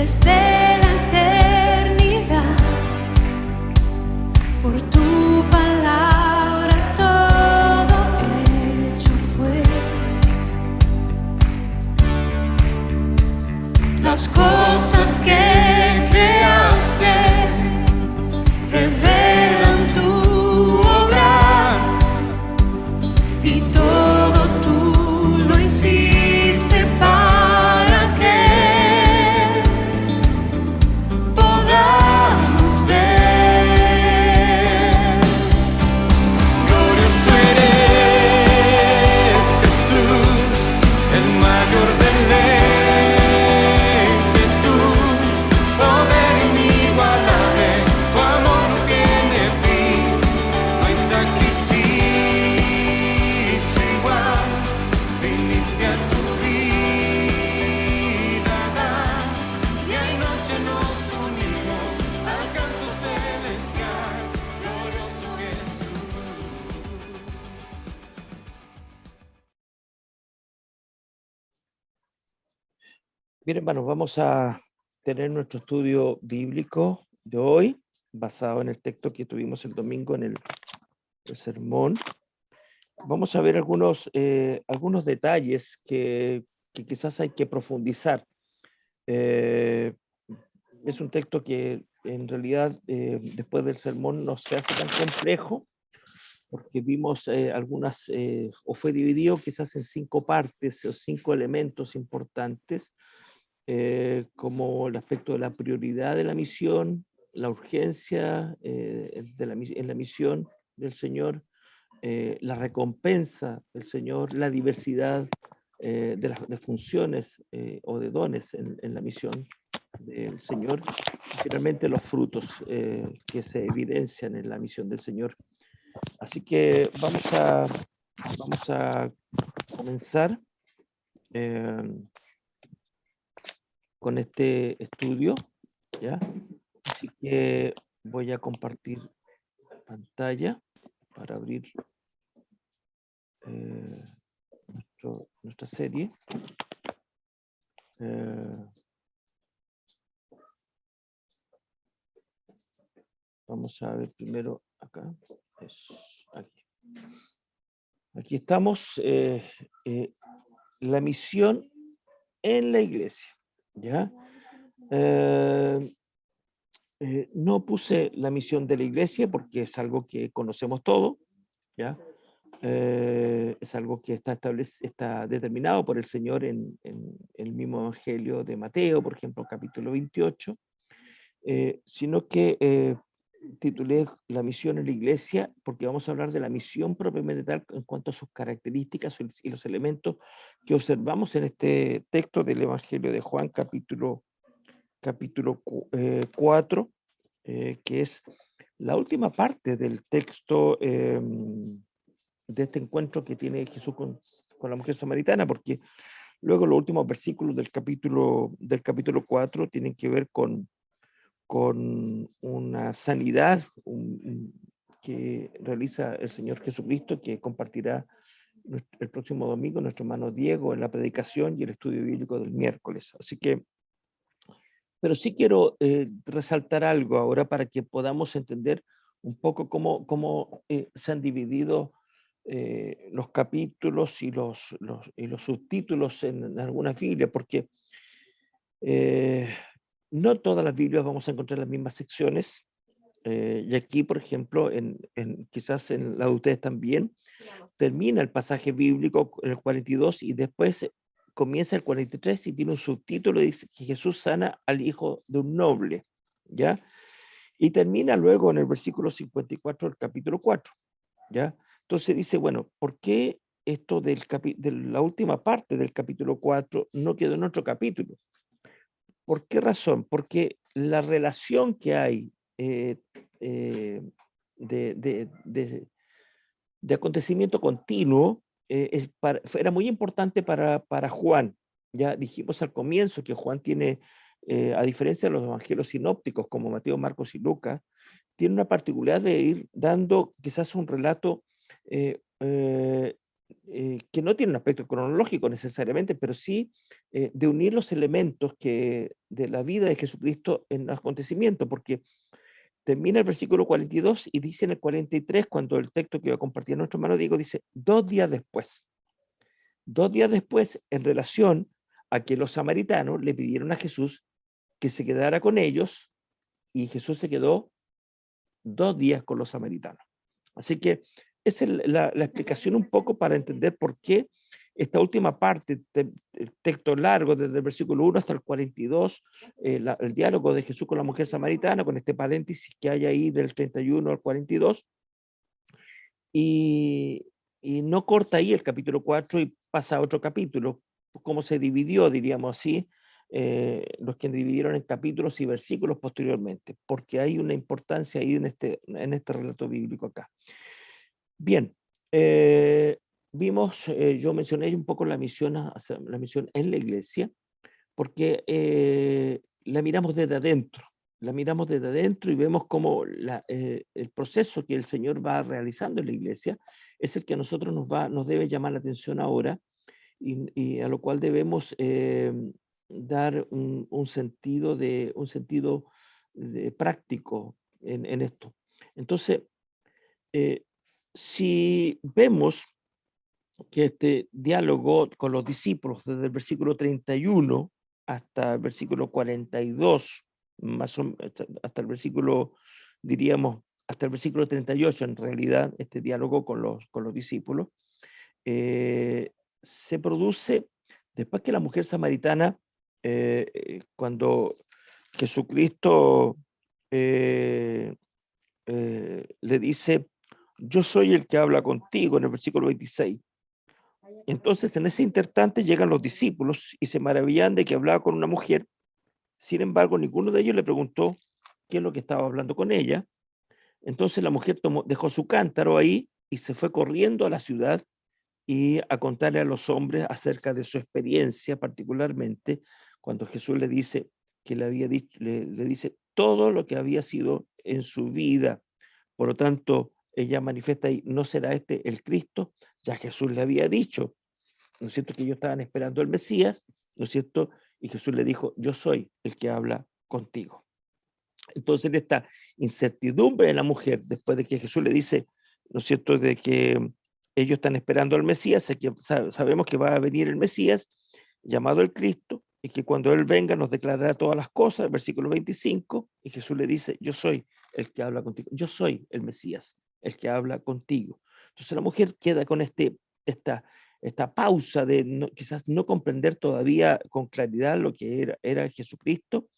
desde la eternidad. Por tu palabra todo hecho fue. Las cosas que creaste revelan tu obra, y todo tú lo hiciste para que podamos ver. Glorioso eres, Jesús, el mayor del ímpetu, poder inigualable, tu amor no tiene fin, no hay sacrificio igual, viniste a tu vida a dar, día y noche nos unimos al canto celestial, glorioso Jesús. Bien, hermanos, vamos a tener nuestro estudio bíblico de hoy, basado en el texto que tuvimos el domingo en el sermón. Vamos a ver algunos detalles que quizás hay que profundizar. Es un texto que en realidad después del sermón no se hace tan complejo, porque vimos o fue dividido quizás en 5 partes o 5 elementos importantes, como el aspecto de la prioridad de la misión, la urgencia en la misión del Señor, la recompensa del Señor, la diversidad de funciones o de dones en la misión del Señor, y finalmente los frutos que se evidencian en la misión del Señor. Así que vamos a comenzar con este estudio, ¿ya? Así que voy a compartir pantalla para abrir nuestra serie. Vamos a ver primero acá. Aquí estamos. La misión en la iglesia, ¿ya? No puse la misión de la iglesia porque es algo que conocemos todo, ¿ya? Es algo que está determinado por el Señor en el mismo Evangelio de Mateo, por ejemplo, capítulo 28, sino que titulé la misión en la iglesia porque vamos a hablar de la misión propiamente tal en cuanto a sus características y los elementos que observamos en este texto del Evangelio de Juan, capítulo 4, que es la última parte del texto de este encuentro que tiene Jesús con la mujer samaritana, porque luego los últimos versículos del capítulo 4 tienen que ver con una sanidad que realiza el Señor Jesucristo, que compartirá el próximo domingo nuestro hermano Diego en la predicación y el estudio bíblico del miércoles. Así que, pero sí quiero resaltar algo ahora para que podamos entender un poco cómo se han dividido los capítulos y los subtítulos en algunas Biblias, porque no todas las Biblias vamos a encontrar las mismas secciones, y aquí, por ejemplo, quizás en la de ustedes también, termina el pasaje bíblico en el 42 y después comienza el 43 y tiene un subtítulo, dice que Jesús sana al hijo de un noble, ¿ya? Y termina luego en el versículo 54 del capítulo 4, ¿ya? Entonces dice, bueno, ¿por qué esto de la última parte del capítulo 4 no quedó en otro capítulo? ¿Por qué razón? Porque la relación que hay de acontecimiento continuo era muy importante para Juan. Ya dijimos al comienzo que Juan tiene, a diferencia de los evangelios sinópticos como Mateo, Marcos y Lucas, tiene una particularidad de ir dando quizás un relato que no tiene un aspecto cronológico necesariamente, pero sí de unir los elementos de la vida de Jesucristo en el acontecimiento, porque termina el versículo 42 y dice en el 43, cuando el texto que va a compartir nuestro hermano Diego dice, 2 días después. 2 días después, en relación a que los samaritanos le pidieron a Jesús que se quedara con ellos, y Jesús se quedó 2 días con los samaritanos. Así que esa es la explicación un poco para entender por qué esta última parte, el texto largo, desde el versículo 1 hasta el 42, el diálogo de Jesús con la mujer samaritana, con este paréntesis que hay ahí del 31 al 42, y no corta ahí el capítulo 4 y pasa a otro capítulo, como se dividió, diríamos así, los que dividieron en capítulos y versículos posteriormente, porque hay una importancia ahí en este relato bíblico acá. Bien, vimos, yo mencioné un poco la misión en la iglesia, porque la miramos desde adentro. La miramos desde adentro y vemos cómo el proceso que el Señor va realizando en la iglesia es el que a nosotros nos debe llamar la atención ahora, y a lo cual debemos dar un sentido práctico en esto. Entonces, si vemos que este diálogo con los discípulos desde el versículo 31 hasta el versículo 42, hasta el versículo, diríamos, hasta el versículo 38, en realidad, este diálogo con los discípulos, se produce después que la mujer samaritana, cuando Jesucristo le dice, yo soy el que habla contigo, en el versículo 26. Entonces, en ese instante llegan los discípulos y se maravillan de que hablaba con una mujer. Sin embargo, ninguno de ellos le preguntó qué es lo que estaba hablando con ella. Entonces la mujer dejó su cántaro ahí y se fue corriendo a la ciudad y a contarle a los hombres acerca de su experiencia, particularmente cuando Jesús le dice que le había dicho, le dice todo lo que había sido en su vida. Por lo tanto, ella manifiesta ahí, ¿no será este el Cristo? Ya Jesús le había dicho, ¿no es cierto?, que ellos estaban esperando al Mesías, ¿no es cierto? Y Jesús le dijo, yo soy el que habla contigo. Entonces, esta incertidumbre de la mujer, después de que Jesús le dice, ¿no es cierto?, de que ellos están esperando al Mesías, que sabemos que va a venir el Mesías, llamado el Cristo, y que cuando Él venga nos declarará todas las cosas, versículo 25, y Jesús le dice, yo soy el que habla contigo, yo soy el Mesías, el que habla contigo. Entonces la mujer queda con esta pausa de quizás no comprender todavía con claridad lo que era Jesucristo,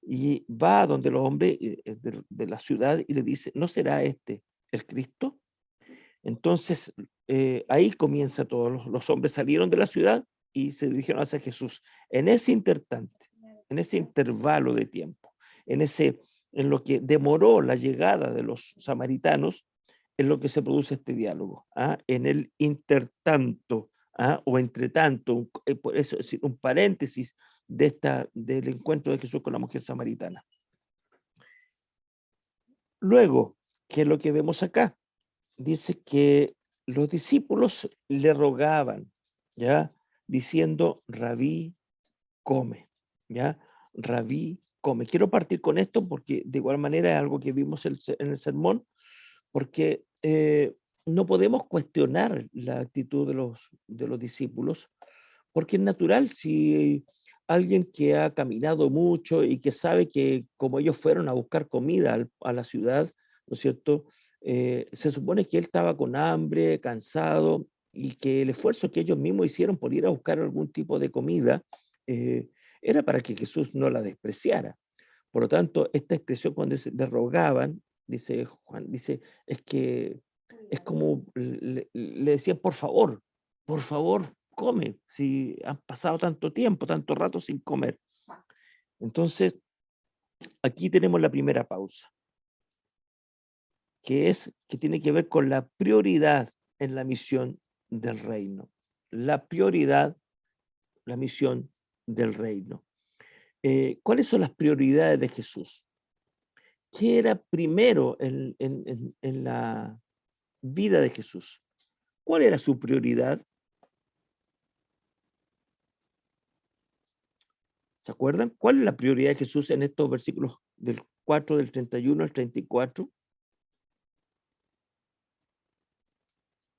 y va a donde los hombres de la ciudad y le dice, ¿no será este el Cristo? Entonces, ahí comienza todo. Los hombres salieron de la ciudad y se dirigieron hacia Jesús. En ese intertante, en ese intervalo de tiempo, en lo que demoró la llegada de los samaritanos, es lo que se produce este diálogo. En el intertanto, o entre tanto, por eso es un paréntesis del encuentro de Jesús con la mujer samaritana. Luego, ¿qué es lo que vemos acá? Dice que los discípulos le rogaban, ¿ya? Diciendo, Rabí, come, ¿ya? Rabí, come. Quiero partir con esto porque de igual manera es algo que vimos en el sermón, porque no podemos cuestionar la actitud de los discípulos, porque es natural. Si alguien que ha caminado mucho y que sabe que como ellos fueron a buscar comida a la ciudad, ¿no es cierto?, se supone que él estaba con hambre, cansado, y que el esfuerzo que ellos mismos hicieron por ir a buscar algún tipo de comida eh, era para que Jesús no la despreciara. Por lo tanto, esta expresión cuando le rogaban, dice Juan, dice, es que es como le decían, por favor, come, si han pasado tanto tiempo, tanto rato sin comer. Entonces, aquí tenemos la primera pausa, que tiene que ver con la prioridad en la misión del reino. La prioridad, la misión del reino. ¿Cuáles son las prioridades de Jesús? ¿Qué era primero en la vida de Jesús? ¿Cuál era su prioridad? ¿Se acuerdan? ¿Cuál es la prioridad de Jesús en estos versículos del 4, del 31 al 34?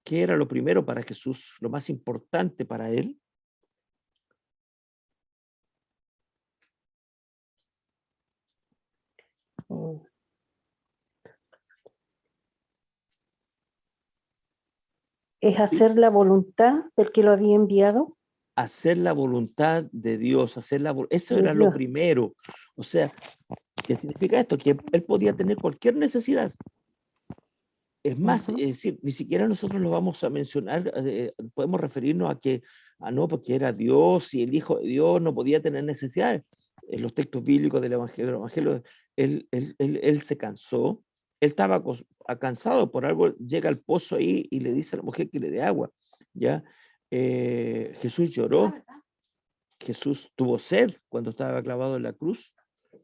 ¿Qué era lo primero para Jesús, lo más importante para él? Mm. Es hacer la voluntad del que lo había enviado Hacer la voluntad de Dios, eso de era lo Dios. primero. O sea, ¿qué significa esto? Que él podía tener cualquier necesidad. Es más, Ujú. es decir, ni siquiera nosotros lo vamos a mencionar, podemos referirnos a que, no, porque era Dios y el Hijo de Dios no podía tener necesidades. En los textos bíblicos del Evangelio, él se cansó, él estaba cansado por algo, llega al pozo ahí y le dice a la mujer que le dé agua, ¿ya? Jesús lloró, Jesús tuvo sed cuando estaba clavado en la cruz,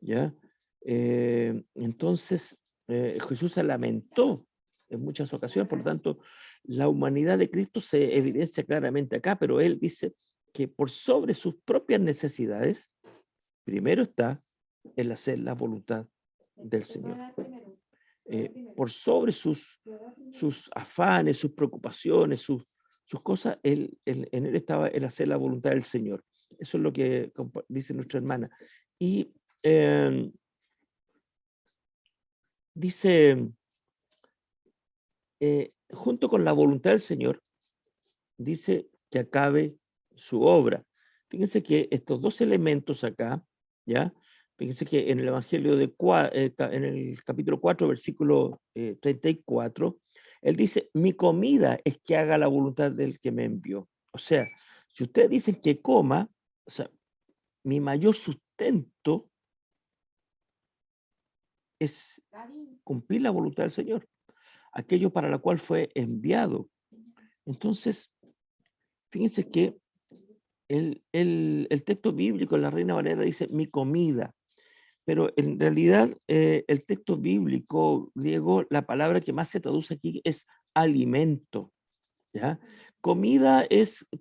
¿ya? Entonces, Jesús se lamentó en muchas ocasiones, por lo tanto, la humanidad de Cristo se evidencia claramente acá, pero él dice que por sobre sus propias necesidades, primero está el hacer la voluntad del Señor. Por sobre sus afanes, sus preocupaciones, sus cosas, en él estaba el hacer la voluntad del Señor. Eso es lo que dice nuestra hermana. Y dice, junto con la voluntad del Señor, dice que acabe su obra. Fíjense que estos dos elementos acá, ¿ya? Fíjense que en el Evangelio en el capítulo 4, versículo 34, él dice, mi comida es que haga la voluntad del que me envió. O sea, si ustedes dicen que coma, o sea, mi mayor sustento es cumplir la voluntad del Señor, aquello para la cual fue enviado. Entonces, fíjense que el texto bíblico en la Reina Valera dice mi comida, pero en realidad el texto bíblico griego, la palabra que más se traduce aquí es alimento, ¿ya? Comida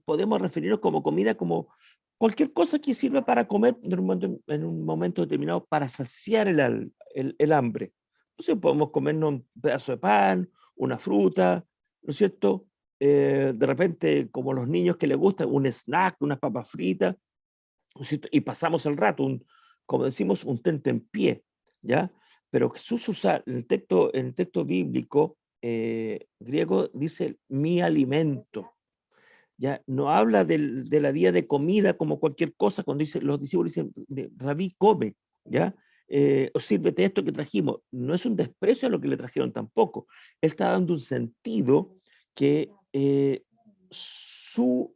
podemos referirnos como comida como cualquier cosa que sirva para comer en un momento determinado para saciar el hambre. Entonces podemos comernos un pedazo de pan, una fruta, ¿no es cierto? De repente, como los niños que les gusta, un snack, unas papas fritas, ¿no es cierto? Y pasamos el rato, como decimos, un tentempié, ¿ya? Pero Jesús usa en el texto bíblico griego, dice mi alimento. Ya no habla de la día de comida como cualquier cosa, cuando los discípulos dicen, Rabí, come, ¿ya? O sírvete esto que trajimos. No es un desprecio a lo que le trajeron tampoco. Él está dando un sentido que su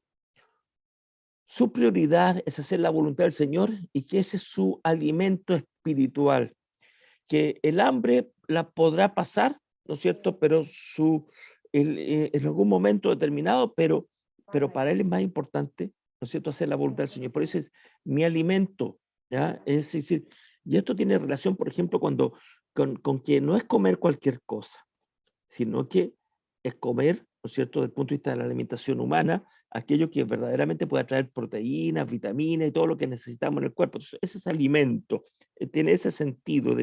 prioridad es hacer la voluntad del Señor y que ese es su alimento espiritual. Que el hambre la podrá pasar, ¿no es cierto? Pero en algún momento determinado, pero para él es más importante, ¿no es cierto?, hacer la voluntad del Señor. Por eso es mi alimento, ¿ya? Es decir, y esto tiene relación, por ejemplo, con que no es comer cualquier cosa, sino que es comer, ¿no es cierto?, desde el punto de vista de la alimentación humana, aquello que verdaderamente pueda traer proteínas, vitaminas y todo lo que necesitamos en el cuerpo. Entonces, ese es alimento, tiene ese sentido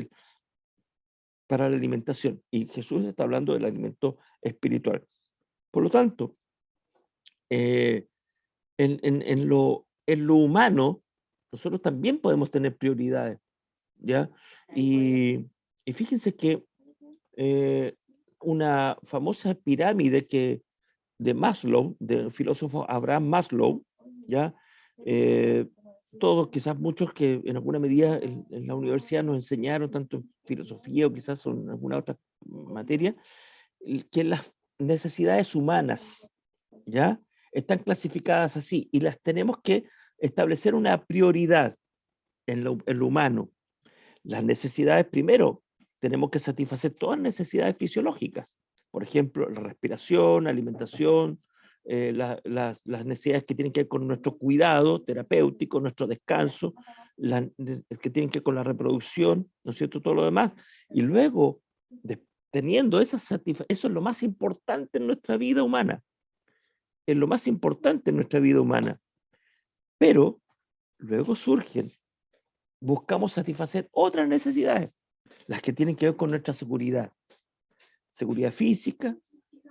para la alimentación. Y Jesús está hablando del alimento espiritual. Por lo tanto, en lo humano, nosotros también podemos tener prioridades, ¿ya? Y fíjense que una famosa pirámide de Maslow, del filósofo Abraham Maslow, ¿ya? Todos, quizás muchos que en alguna medida en la universidad nos enseñaron, tanto en filosofía o quizás en alguna otra materia, que las necesidades humanas, ¿ya? Están clasificadas así y las tenemos que establecer una prioridad en lo humano. Las necesidades, primero, tenemos que satisfacer todas las necesidades fisiológicas. Por ejemplo, la respiración, alimentación, las necesidades que tienen que ver con nuestro cuidado terapéutico, nuestro descanso, que tienen que ver con la reproducción, ¿no es cierto? Todo lo demás. Y luego, teniendo eso es lo más importante en nuestra vida humana. es lo más importante en nuestra vida humana. Pero luego surgen, buscamos satisfacer otras necesidades, las que tienen que ver con nuestra seguridad. Seguridad física,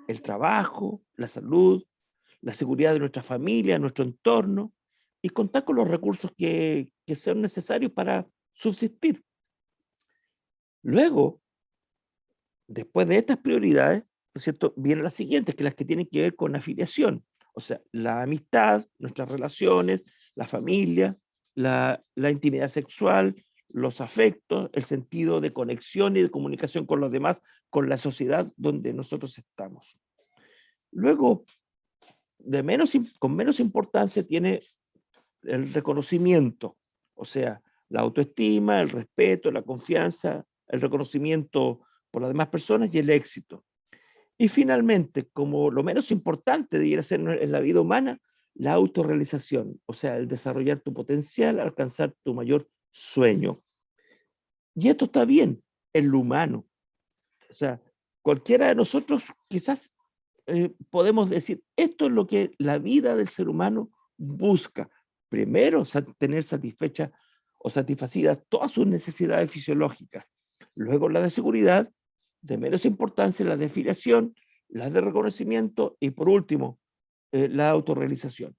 el trabajo, la salud, la seguridad de nuestra familia, nuestro entorno, y contar con los recursos que sean necesarios para subsistir. Luego, después de estas prioridades, ¿no es cierto?, vienen las siguientes, que las que tienen que ver con afiliación, o sea, la amistad, nuestras relaciones, la familia, la intimidad sexual, los afectos, el sentido de conexión y de comunicación con los demás, con la sociedad donde nosotros estamos. Luego, con menos importancia tiene el reconocimiento, o sea, la autoestima, el respeto, la confianza, el reconocimiento por las demás personas y el éxito. Y finalmente, como lo menos importante debiera ser en la vida humana, la autorrealización, o sea, el desarrollar tu potencial, alcanzar tu mayor sueño. Y esto está bien en lo humano. O sea, cualquiera de nosotros quizás podemos decir, esto es lo que la vida del ser humano busca. Primero, tener satisfecha o satisfacidas todas sus necesidades fisiológicas. Luego, la de seguridad, de menos importancia, la de afiliación, la de reconocimiento y, por último, la autorrealización.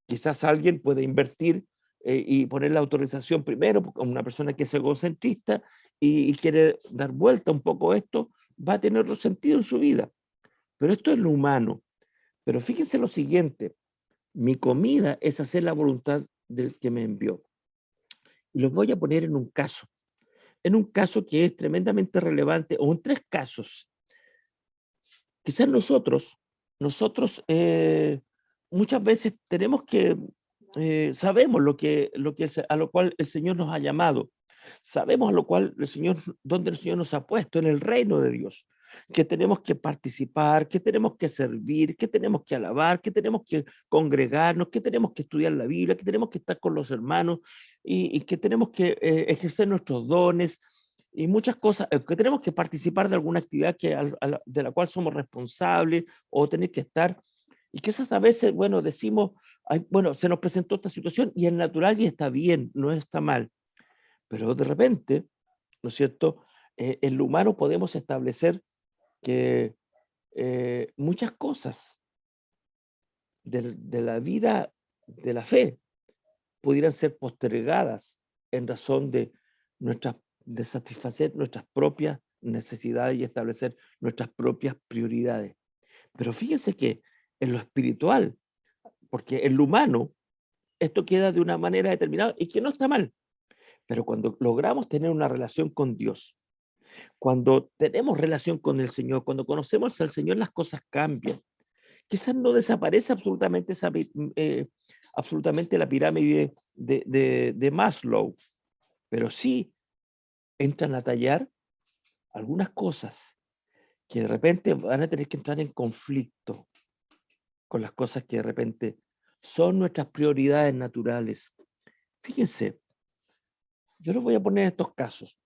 Quizás alguien puede invertir y poner la autorrealización primero, porque una persona que es egocentrista y quiere dar vuelta un poco a esto, va a tener otro sentido en su vida. Pero esto es lo humano. Pero fíjense lo siguiente, mi comida es hacer la voluntad del que me envió. Y los voy a poner en un caso que es tremendamente relevante, o en tres casos. Quizás nosotros muchas veces tenemos que, sabemos a lo cual el Señor nos ha llamado, sabemos a lo cual donde el Señor nos ha puesto, en el reino de Dios, que tenemos que participar, que tenemos que servir, que tenemos que alabar, que tenemos que congregarnos, que tenemos que estudiar la Biblia, que tenemos que estar con los hermanos y que tenemos que ejercer nuestros dones y muchas cosas, que tenemos que participar de alguna actividad de la cual somos responsables o tener que estar. Y que esas a veces, bueno, decimos, ay, bueno, se nos presentó esta situación y es natural y está bien, no está mal. Pero de repente, ¿no es cierto?, en lo humano podemos establecer que muchas cosas de la vida, de la fe, pudieran ser postergadas en razón de satisfacer nuestras propias necesidades y establecer nuestras propias prioridades. Pero fíjense que en lo espiritual, porque en lo humano, esto queda de una manera determinada y que no está mal. Pero cuando logramos tener una relación con Dios, cuando tenemos relación con el Señor, cuando conocemos al Señor, las cosas cambian. Quizás no desaparece absolutamente la pirámide de Maslow, pero sí entran a tallar algunas cosas que de repente van a tener que entrar en conflicto con las cosas que de repente son nuestras prioridades naturales. Fíjense, yo les voy a poner estos casos.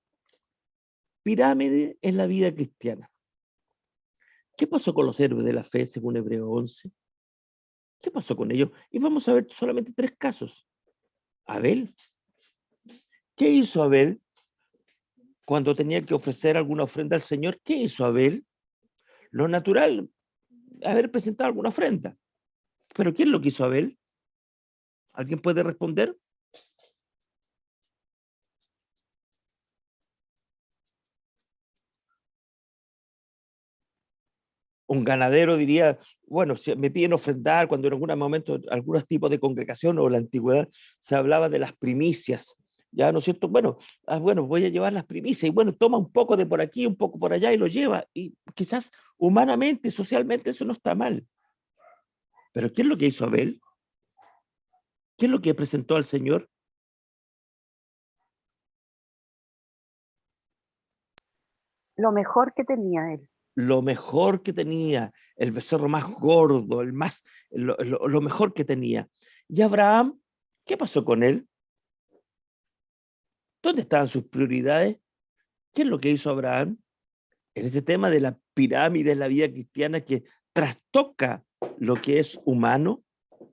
Pirámide en la vida cristiana. ¿Qué pasó con los héroes de la fe según Hebreos 11? ¿Qué pasó con ellos? Y vamos a ver solamente tres casos. Abel. ¿Qué hizo Abel cuando tenía que ofrecer alguna ofrenda al Señor? ¿Qué hizo Abel? Lo natural, haber presentado alguna ofrenda. ¿Pero quién lo que hizo Abel? ¿Alguien puede responder? Un ganadero diría, bueno, si me piden ofrendar, cuando en algún momento, algunos tipos de congregación o la antigüedad, se hablaba de las primicias, ¿ya? ¿No es cierto? Bueno, voy a llevar las primicias, y bueno, toma un poco de por aquí, un poco por allá, y lo lleva, y quizás humanamente, socialmente, eso no está mal. Pero ¿qué es lo que hizo Abel? ¿Qué es lo que presentó al Señor? Lo mejor que tenía él. Lo mejor que tenía, el becerro más gordo, lo mejor que tenía. Y Abraham, ¿qué pasó con él? ¿Dónde estaban sus prioridades? ¿Qué es lo que hizo Abraham? En este tema de la pirámide en la vida cristiana que trastoca lo que es humano.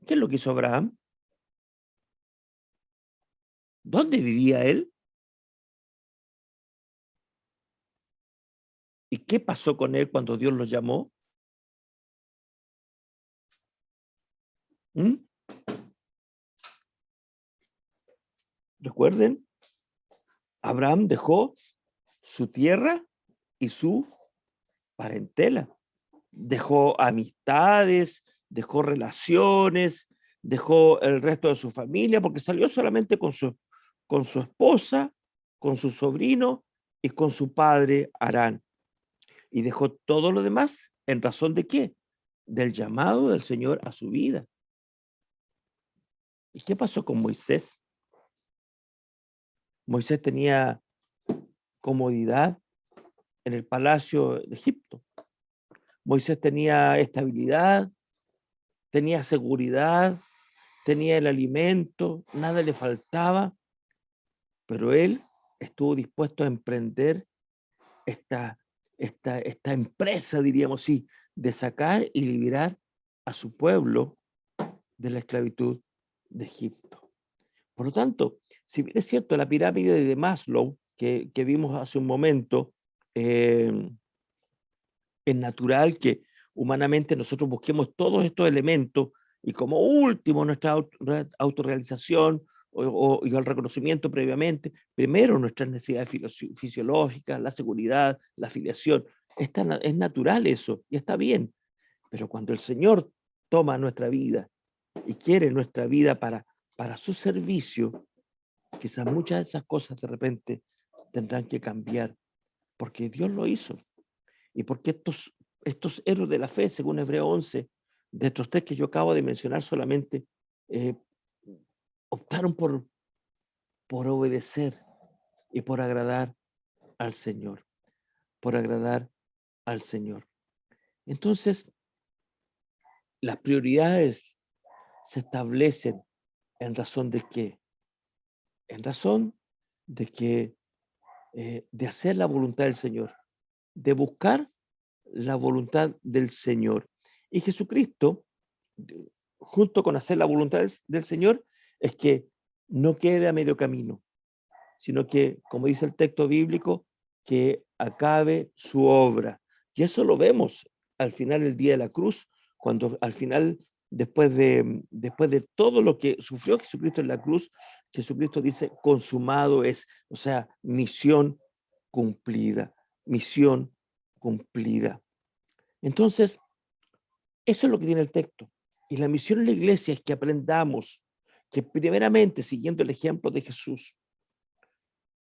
¿Qué es lo que hizo Abraham? ¿Dónde vivía él? ¿Y qué pasó con él cuando Dios lo llamó? ¿Mm? Recuerden, Abraham dejó su tierra y su parentela. Dejó amistades, dejó relaciones, dejó el resto de su familia, porque salió solamente con su esposa, con su sobrino y con su padre Harán. Y dejó todo lo demás, ¿en razón de qué? Del llamado del Señor a su vida. ¿Y qué pasó con Moisés? Moisés tenía comodidad en el palacio de Egipto. Moisés tenía estabilidad, tenía seguridad, tenía el alimento, nada le faltaba, pero él estuvo dispuesto a emprender esta empresa, diríamos así, de sacar y liberar a su pueblo de la esclavitud de Egipto. Por lo tanto, si bien es cierto, la pirámide de Maslow, que vimos hace un momento, es natural que humanamente nosotros busquemos todos estos elementos y como último nuestra autorrealización y el reconocimiento previamente, primero nuestras necesidades fisiológicas, la seguridad, la afiliación. Es natural eso y está bien, pero cuando el Señor toma nuestra vida y quiere nuestra vida para su servicio, quizás muchas de esas cosas de repente tendrán que cambiar, porque Dios lo hizo. Y porque estos héroes de la fe, según Hebreo 11, de estos tres que yo acabo de mencionar solamente, optaron por obedecer y por agradar al Señor, por agradar al Señor. Entonces, las prioridades se establecen en razón de qué? En razón de que de hacer la voluntad del Señor, de buscar la voluntad del Señor. Y Jesucristo, junto con hacer la voluntad del Señor, es que no quede a medio camino, sino que, como dice el texto bíblico, que acabe su obra. Y eso lo vemos al final del día de la cruz, cuando al final, después de todo lo que sufrió Jesucristo en la cruz, Jesucristo dice, consumado es, o sea, misión cumplida, misión cumplida. Entonces, eso es lo que tiene el texto. Y la misión en la iglesia es que aprendamos que primeramente, siguiendo el ejemplo de Jesús,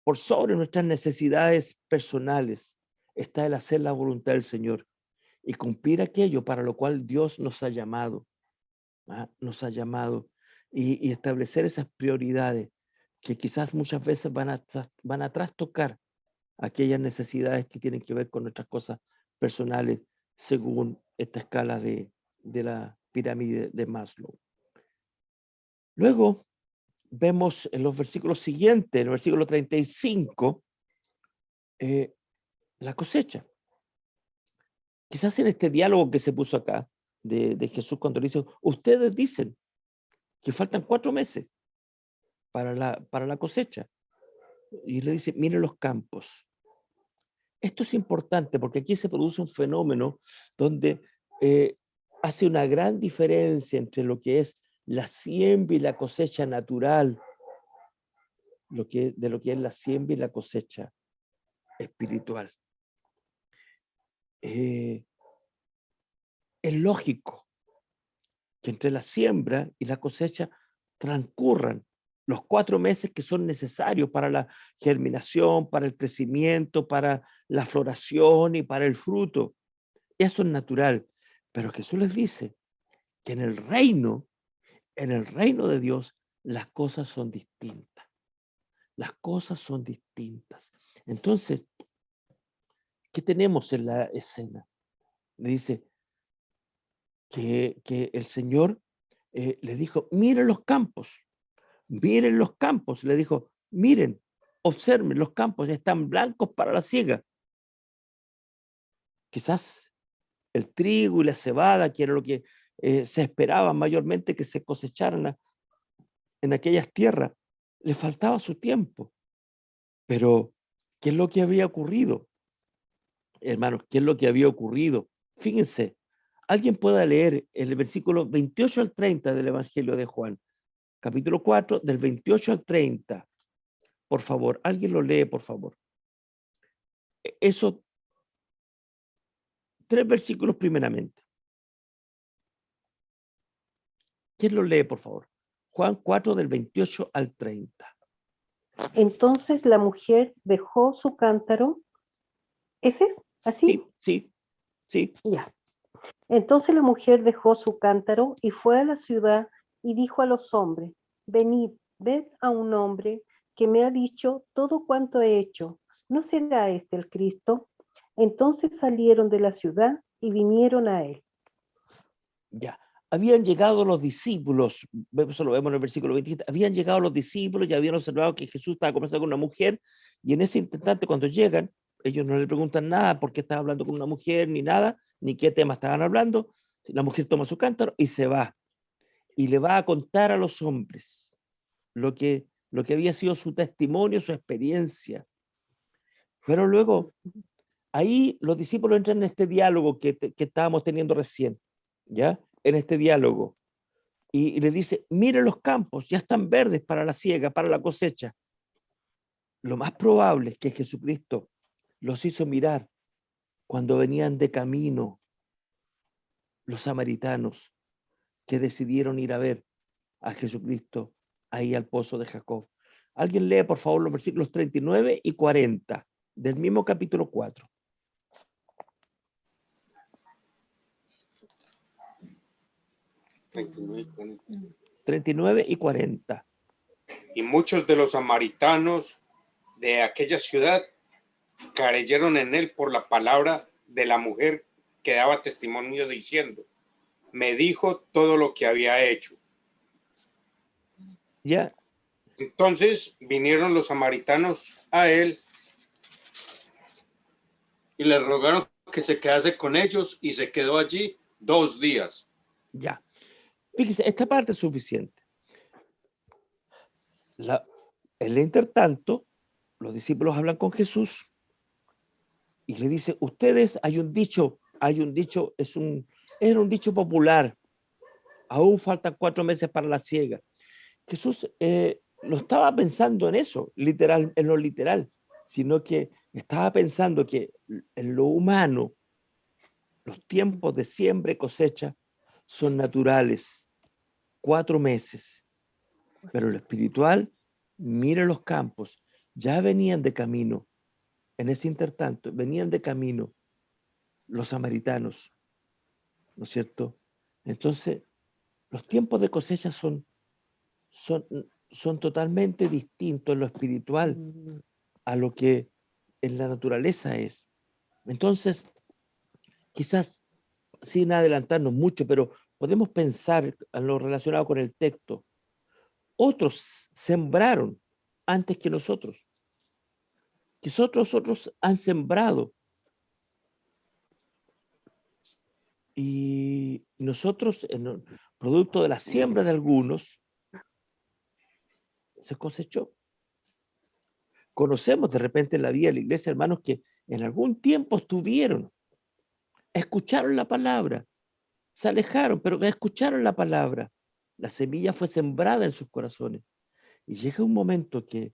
por sobre nuestras necesidades personales, está el hacer la voluntad del Señor y cumplir aquello para lo cual Dios nos ha llamado, nos ha llamado, y establecer esas prioridades que quizás muchas veces van a trastocar aquellas necesidades que tienen que ver con nuestras cosas personales según esta escala de la pirámide de Maslow. Luego vemos en los versículos siguientes, en el versículo 35, la cosecha. Quizás en este diálogo que se puso acá de Jesús cuando dice, ustedes dicen que faltan 4 meses para la cosecha. Y le dice, miren los campos. Esto es importante porque aquí se produce un fenómeno donde hace una gran diferencia entre lo que es la siembra y la cosecha natural, de lo que es la siembra y la cosecha espiritual. Es lógico que entre la siembra y la cosecha transcurran los 4 meses que son necesarios para la germinación, para el crecimiento, para la floración y para el fruto. Eso es natural. Pero Jesús les dice que en el reino de Dios, las cosas son distintas. Las cosas son distintas. Entonces, ¿qué tenemos en la escena? Le dice que el Señor le dijo, miren los campos. Miren los campos, le dijo, miren, observen, los campos están blancos para la siega. Quizás el trigo y la cebada, que era lo que se esperaba mayormente que se cosecharan en aquellas tierras. Le faltaba su tiempo. Pero, ¿qué es lo que había ocurrido? Hermanos, ¿qué es lo que había ocurrido? Fíjense, alguien pueda leer el versículo 28 al 30 del Evangelio de Juan, capítulo 4, del 28 al 30. Por favor, alguien lo lee, por favor. Esos 3 versículos primeramente. ¿Quién lo lee, por favor? Juan 4, del 28 al 30. Entonces la mujer dejó su cántaro. ¿Ese es? ¿Así? Sí. Ya. Entonces la mujer dejó su cántaro y fue a la ciudad y dijo a los hombres: venid, ved a un hombre que me ha dicho todo cuanto he hecho. ¿No será este el Cristo? Entonces salieron de la ciudad y vinieron a él. Ya. Habían llegado los discípulos, eso lo vemos en el versículo 27, habían llegado los discípulos y habían observado que Jesús estaba conversando con una mujer, y en ese instante cuando llegan, ellos no le preguntan nada por qué estaba hablando con una mujer, ni nada, ni qué tema estaban hablando. La mujer toma su cántaro y se va, y le va a contar a los hombres lo que había sido su testimonio, su experiencia. Pero luego, ahí los discípulos entran en este diálogo que estábamos teniendo recién, ¿ya? En este diálogo. Y le dice, mire los campos, ya están verdes para la siega, para la cosecha. Lo más probable es que Jesucristo los hizo mirar cuando venían de camino los samaritanos que decidieron ir a ver a Jesucristo ahí al pozo de Jacob. Alguien lee, por favor, los versículos 39 y 40 del mismo capítulo 4. 39 y 40. Y muchos de los samaritanos de aquella ciudad creyeron en él por la palabra de la mujer que daba testimonio diciendo: me dijo todo lo que había hecho. Ya. Entonces vinieron los samaritanos a él y le rogaron que se quedase con ellos, y se quedó allí 2 días. Ya. Fíjese, esta parte es suficiente. En el intertanto, los discípulos hablan con Jesús y le dice, ustedes, hay un dicho, era un dicho popular, aún faltan 4 meses para la siega. Jesús no estaba pensando en eso, literal, en lo literal, sino que estaba pensando que en lo humano, los tiempos de siembra y cosecha son naturales, 4 meses. Pero lo espiritual, mire los campos, ya venían de camino, en ese intertanto, venían de camino los samaritanos, ¿no es cierto? Entonces, los tiempos de cosecha son totalmente distintos en lo espiritual a lo que en la naturaleza es. Entonces, quizás sin adelantarnos mucho, pero podemos pensar en lo relacionado con el texto. Otros sembraron antes que nosotros. Otros han sembrado. Y nosotros, producto de la siembra de algunos, se cosechó. Conocemos de repente en la vida de la iglesia, hermanos, que en algún tiempo estuvieron, escucharon la palabra, se alejaron, pero escucharon la palabra. La semilla fue sembrada en sus corazones. Y llega un momento que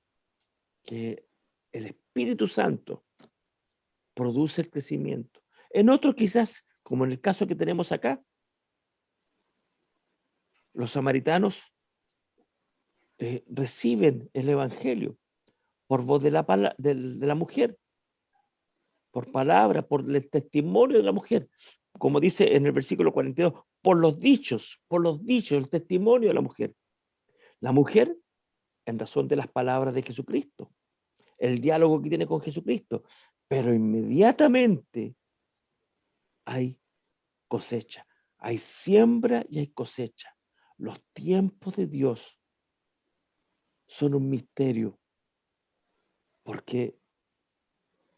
el Espíritu Santo produce el crecimiento. En otros quizás, como en el caso que tenemos acá, los samaritanos reciben el Evangelio por voz de la mujer, por palabra, por el testimonio de la mujer, como dice en el versículo 42, por los dichos, el testimonio de la mujer. La mujer, en razón de las palabras de Jesucristo, el diálogo que tiene con Jesucristo, pero inmediatamente hay cosecha, hay siembra y hay cosecha. Los tiempos de Dios son un misterio, porque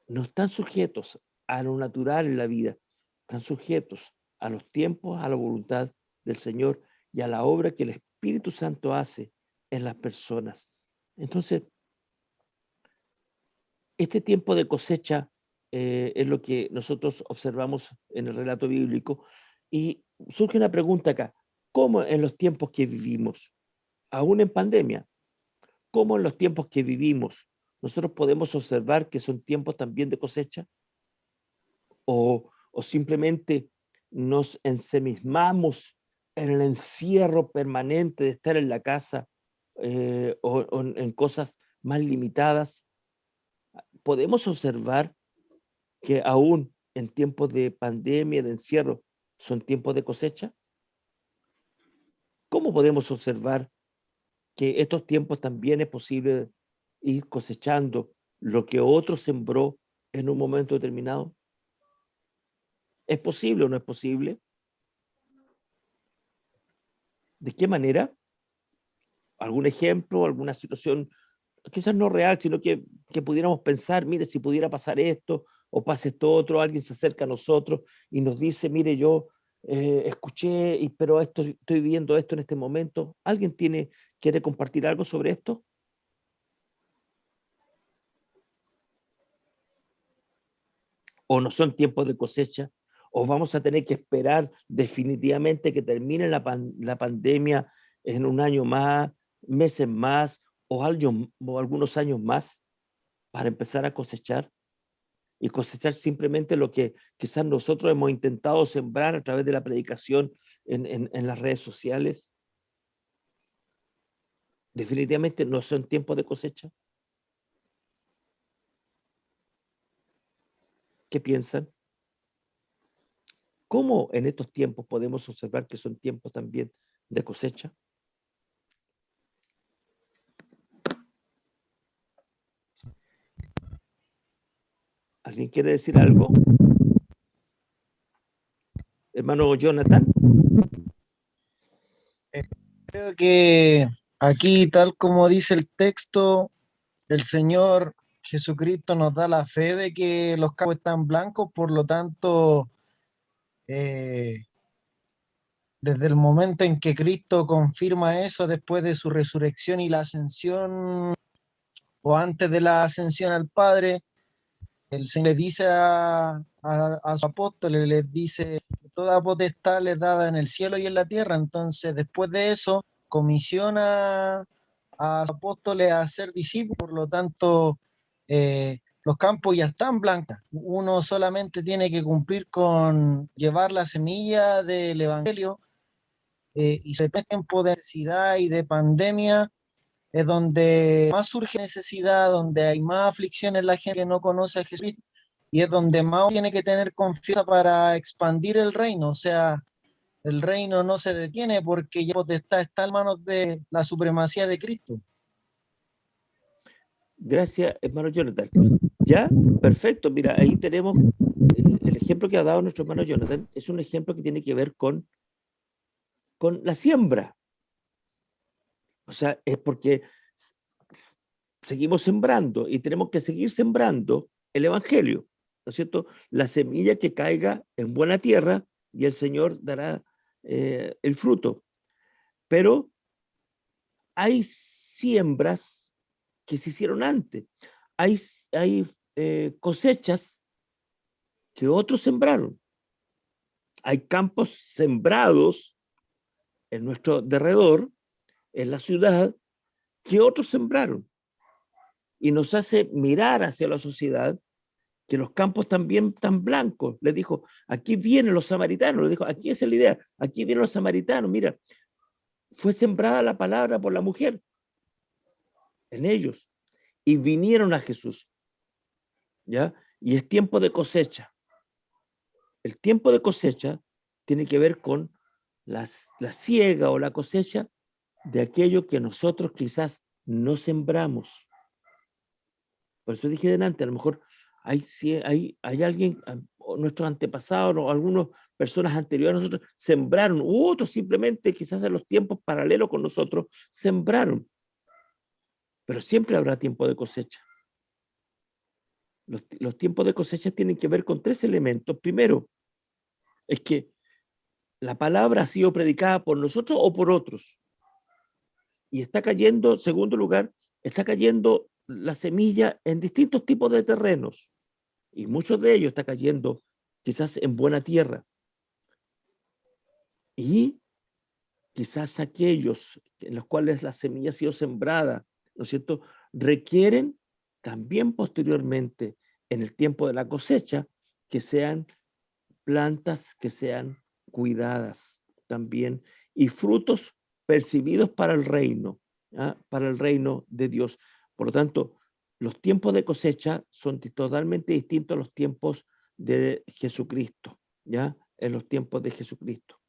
no están sujetos a lo natural en la vida, están sujetos a los tiempos, a la voluntad del Señor y a la obra que el Espíritu Santo hace en las personas. Entonces, este tiempo de cosecha es lo que nosotros observamos en el relato bíblico y surge una pregunta acá. ¿Cómo en los tiempos que vivimos, aún en pandemia, cómo en los tiempos que vivimos nosotros podemos observar que son tiempos también de cosecha? ¿O simplemente nos ensimismamos en el encierro permanente de estar en la casa o en cosas más limitadas? Podemos observar que aún en tiempos de pandemia, de encierro, son tiempos de cosecha. ¿Cómo podemos observar que estos tiempos también es posible ir cosechando lo que otro sembró en un momento determinado? ¿Es posible o no es posible? ¿De qué manera? ¿Algún ejemplo, alguna situación, quizás no real, sino que pudiéramos pensar, mire, si pudiera pasar esto o pase esto otro, alguien se acerca a nosotros y nos dice, mire, yo escuché, pero estoy viendo esto en este momento. ¿Alguien quiere compartir algo sobre esto? ¿O no son tiempos de cosecha? ¿O vamos a tener que esperar definitivamente que termine la pandemia en un año más, meses más o algunos años más para empezar a cosechar? Y cosechar simplemente lo que quizás nosotros hemos intentado sembrar a través de la predicación en las redes sociales. Definitivamente no son tiempos de cosecha. ¿Qué piensan? ¿Cómo en estos tiempos podemos observar que son tiempos también de cosecha? ¿Alguien quiere decir algo? Hermano Jonathan. Creo que aquí, tal como dice el texto, el Señor Jesucristo nos da la fe de que los campos están blancos, por lo tanto, desde el momento en que Cristo confirma eso, después de su resurrección y la ascensión, o antes de la ascensión al Padre, el Señor le dice a sus apóstoles, les dice, toda potestad les dada en el cielo y en la tierra. Entonces, después de eso, comisiona a los apóstoles a ser discípulos, por lo tanto, los campos ya están blancos. Uno solamente tiene que cumplir con llevar la semilla del Evangelio, y sobre todo en tiempo de necesidad y de pandemia, es donde más surge necesidad, donde hay más aflicción en la gente que no conoce a Jesús, y es donde más tiene que tener confianza para expandir el reino. O sea, el reino no se detiene porque ya está en manos de la supremacía de Cristo. Gracias, hermano Jonathan. ¿Ya? Perfecto. Mira, ahí tenemos el ejemplo que ha dado nuestro hermano Jonathan. Es un ejemplo que tiene que ver con la siembra. O sea, es porque seguimos sembrando y tenemos que seguir sembrando el Evangelio, ¿no es cierto? La semilla que caiga en buena tierra y el Señor dará el fruto. Pero hay siembras que se hicieron antes. Hay cosechas que otros sembraron. Hay campos sembrados en nuestro derredor, en la ciudad, que otros sembraron. Y nos hace mirar hacia la sociedad que los campos también están blancos. Les dijo, aquí vienen los samaritanos. Les dijo, aquí esa es la idea. Aquí vienen los samaritanos. Mira, fue sembrada la palabra por la mujer en ellos. Y vinieron a Jesús. ¿Ya? Y es tiempo de cosecha. El tiempo de cosecha tiene que ver con la siega o la cosecha de aquello que nosotros quizás no sembramos. Por eso dije delante, a lo mejor hay alguien, nuestros antepasados o algunas personas anteriores a nosotros sembraron, otros simplemente quizás en los tiempos paralelos con nosotros sembraron. Pero siempre habrá tiempo de cosecha. Los tiempos de cosecha tienen que ver con tres elementos. Primero, es que la palabra ha sido predicada por nosotros o por otros. Y está cayendo, en segundo lugar, está cayendo la semilla en distintos tipos de terrenos. Y muchos de ellos está cayendo quizás en buena tierra. Y quizás aquellos en los cuales la semilla ha sido sembrada, ¿no es cierto?, requieren también posteriormente, en el tiempo de la cosecha, que sean plantas que sean cuidadas también y frutos percibidos para el reino, ¿ah? Para el reino de Dios. Por lo tanto, los tiempos de cosecha son totalmente distintos a los tiempos de Jesucristo, ¿ya? En los tiempos de Jesucristo.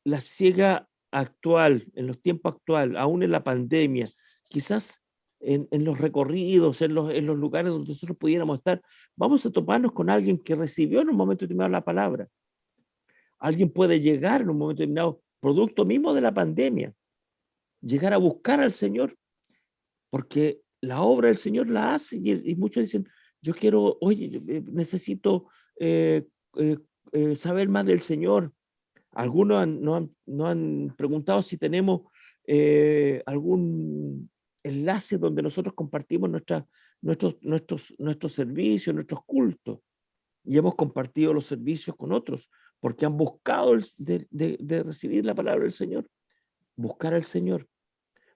La siega actual, en los tiempos actuales, aún en la pandemia, quizás en los recorridos, en los lugares donde nosotros pudiéramos estar, vamos a toparnos con alguien que recibió en un momento determinado la palabra. Alguien puede llegar en un momento determinado, producto mismo de la pandemia, llegar a buscar al Señor, porque la obra del Señor la hace y muchos dicen, yo quiero, oye, necesito saber más del Señor. Algunos nos han preguntado si tenemos algún enlace donde nosotros compartimos nuestros servicios, nuestros cultos. Y hemos compartido los servicios con otros, porque han buscado de recibir la palabra del Señor, buscar al Señor.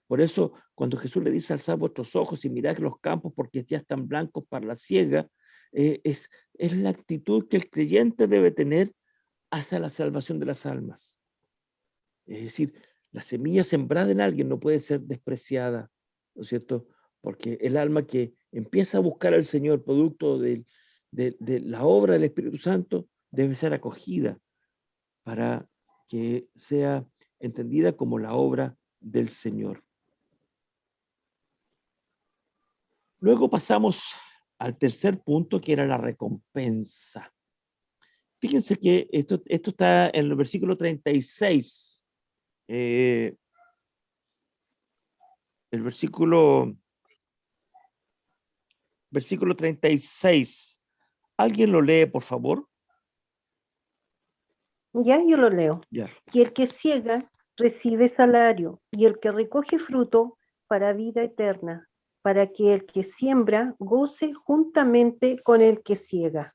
Por eso, cuando Jesús le dice, alzad vuestros ojos y mirad los campos, porque ya están blancos para la siega, es la actitud que el creyente debe tener hacia la salvación de las almas. Es decir, la semilla sembrada en alguien no puede ser despreciada, ¿no es cierto? Porque el alma que empieza a buscar al Señor, producto de la obra del Espíritu Santo, debe ser acogida para que sea entendida como la obra del Señor. Luego pasamos al tercer punto, que era la recompensa. Fíjense que esto está en el versículo 36. El versículo 36. ¿Alguien lo lee, por favor? Ya yo lo leo. Ya. Y el que siega recibe salario, y el que recoge fruto para vida eterna, para que el que siembra goce juntamente con el que siega.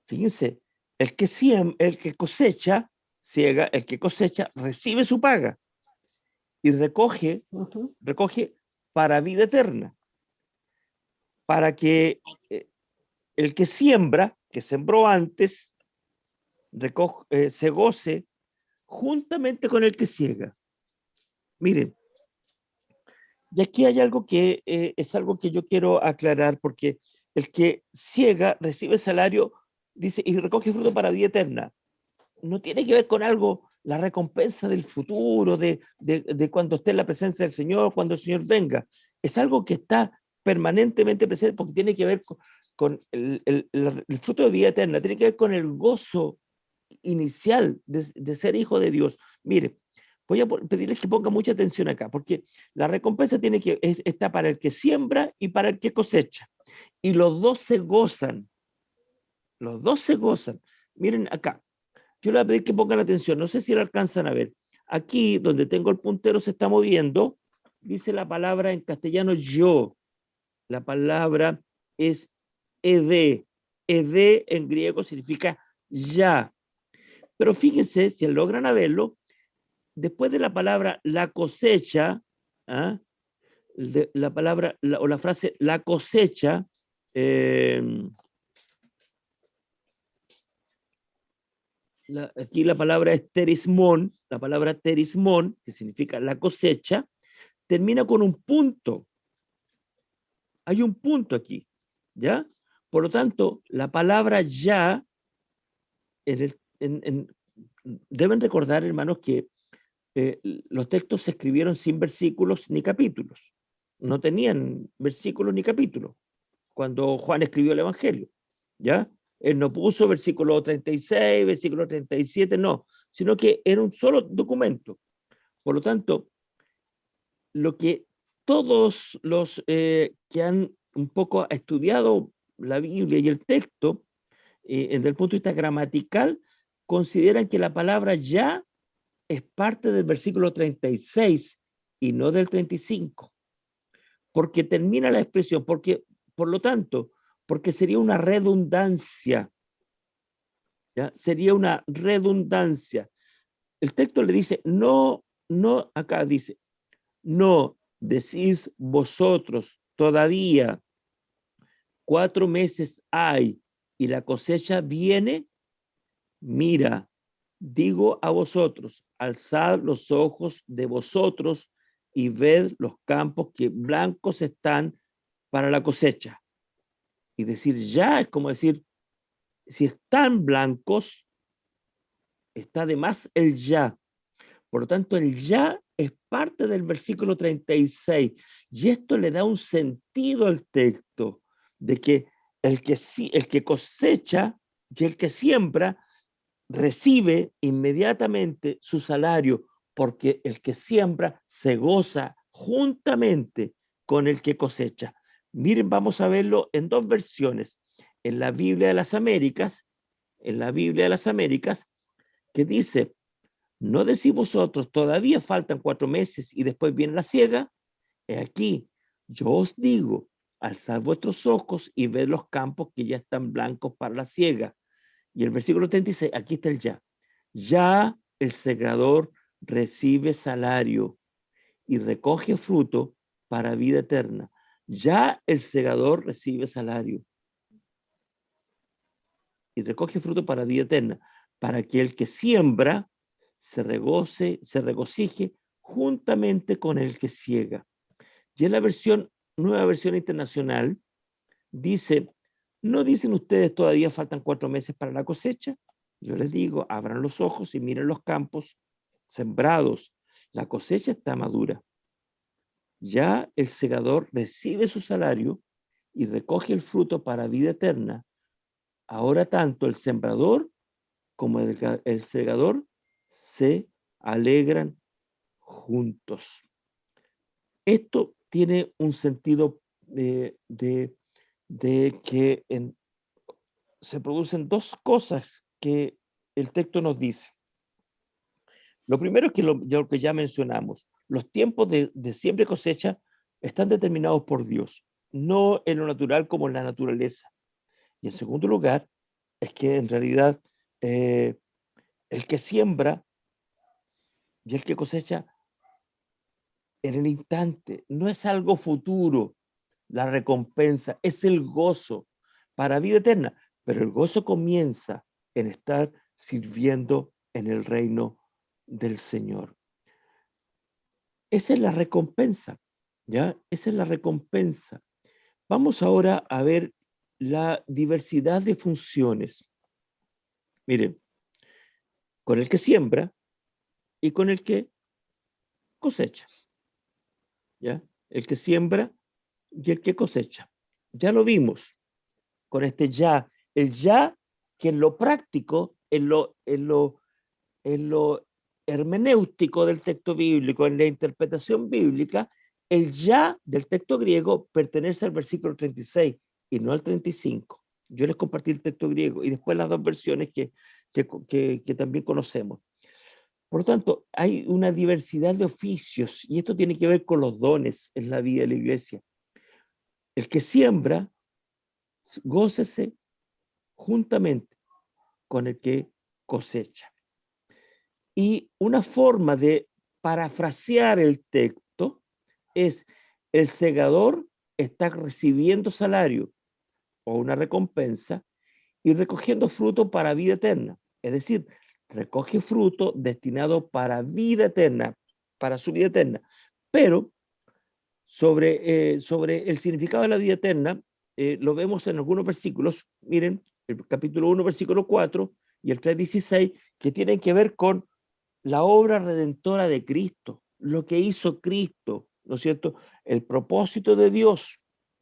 Fíjense, el que cosecha, ciega, el que cosecha recibe su paga y recoge para vida eterna, para que el que siembra, que sembró antes, se goce juntamente con el que ciega. Miren, y aquí hay algo que es algo que yo quiero aclarar, porque el que ciega recibe salario, dice, y recoge fruto para vida eterna. No tiene que ver con algo, la recompensa del futuro, de cuando esté en la presencia del Señor, cuando el Señor venga. Es algo que está permanentemente presente, porque tiene que ver con el fruto de vida eterna, tiene que ver con el gozo inicial de ser hijo de Dios. Mire, voy a pedirles que pongan mucha atención acá, porque la recompensa está para el que siembra y para el que cosecha. Y los dos se gozan. Los dos se gozan. Miren acá. Yo les voy a pedir que pongan atención. No sé si lo alcanzan a ver. Aquí, donde tengo el puntero, se está moviendo. Dice la palabra en castellano yo. La palabra es ed. Ed en griego significa ya. Pero fíjense, si logran verlo, después de la palabra la cosecha, ¿ah? La palabra o la frase la cosecha, aquí la palabra es terismón, la palabra terismón, que significa la cosecha, termina con un punto. Hay un punto aquí, ¿ya? Por lo tanto, la palabra ya, deben recordar, hermanos, que los textos se escribieron sin versículos ni capítulos. No tenían versículos ni capítulos cuando Juan escribió el Evangelio, ¿ya? Él no puso versículo 36, versículo 37, no, sino que era un solo documento. Por lo tanto, lo que todos los que han un poco estudiado la Biblia y el texto, desde el punto de vista gramatical, consideran que la palabra ya es parte del versículo 36 y no del 35, porque termina la expresión, porque, por lo tanto, porque sería una redundancia, ¿ya? Sería una redundancia. El texto le dice, no, acá dice, no decís vosotros todavía 4 meses hay y la cosecha viene. Mira, digo a vosotros, alzad los ojos de vosotros y ved los campos que blancos están para la cosecha. Y decir ya es como decir, si están blancos, está de más el ya. Por lo tanto, el ya es parte del versículo 36. Y esto le da un sentido al texto, de que el que cosecha y el que siembra recibe inmediatamente su salario, porque el que siembra se goza juntamente con el que cosecha. Miren, vamos a verlo en 2 versiones. En la Biblia de las Américas, que dice, no decís vosotros, todavía faltan 4 meses y después viene la siega. He aquí, yo os digo, alzad vuestros ojos y ved los campos que ya están blancos para la siega. Y el versículo 36, aquí está el ya. Ya el segador recibe salario y recoge fruto para vida eterna. Ya el segador recibe salario y recoge fruto para vida eterna, para que el que siembra se regocije juntamente con el que siega. Y en la nueva versión internacional, dice, ¿no dicen ustedes todavía faltan 4 meses para la cosecha? Yo les digo, abran los ojos y miren los campos sembrados. La cosecha está madura. Ya el segador recibe su salario y recoge el fruto para vida eterna. Ahora tanto el sembrador como el segador se alegran juntos. Esto tiene un sentido de que se producen 2 cosas que el texto nos dice. Lo primero es que lo que ya mencionamos, los tiempos de siembra y cosecha están determinados por Dios, no en lo natural como en la naturaleza. Y en segundo lugar, es que en realidad el que siembra y el que cosecha en el instante, no es algo futuro. La recompensa es el gozo para vida eterna, pero el gozo comienza en estar sirviendo en el reino del Señor. Esa es la recompensa, ¿ya? Esa es la recompensa. Vamos ahora a ver la diversidad de funciones. Miren, con el que siembra y con el que cosecha, ¿ya? El que siembra y el que cosecha. Ya lo vimos con este ya, el ya que en lo práctico, en lo hermenéutico del texto bíblico, en la interpretación bíblica, el ya del texto griego pertenece al versículo 36 y no al 35. Yo les compartí el texto griego y después las 2 versiones que también conocemos. Por lo tanto, hay una diversidad de oficios y esto tiene que ver con los dones en la vida de la iglesia. El que siembra, gócese juntamente con el que cosecha. Y una forma de parafrasear el texto es: el segador está recibiendo salario o una recompensa y recogiendo fruto para vida eterna. Es decir, recoge fruto destinado para vida eterna, para su vida eterna. Pero sobre el significado de la vida eterna, lo vemos en algunos versículos. Miren, el capítulo 1, versículo 4 y el 3:16, que tienen que ver con la obra redentora de Cristo, lo que hizo Cristo, ¿no es cierto? El propósito de Dios,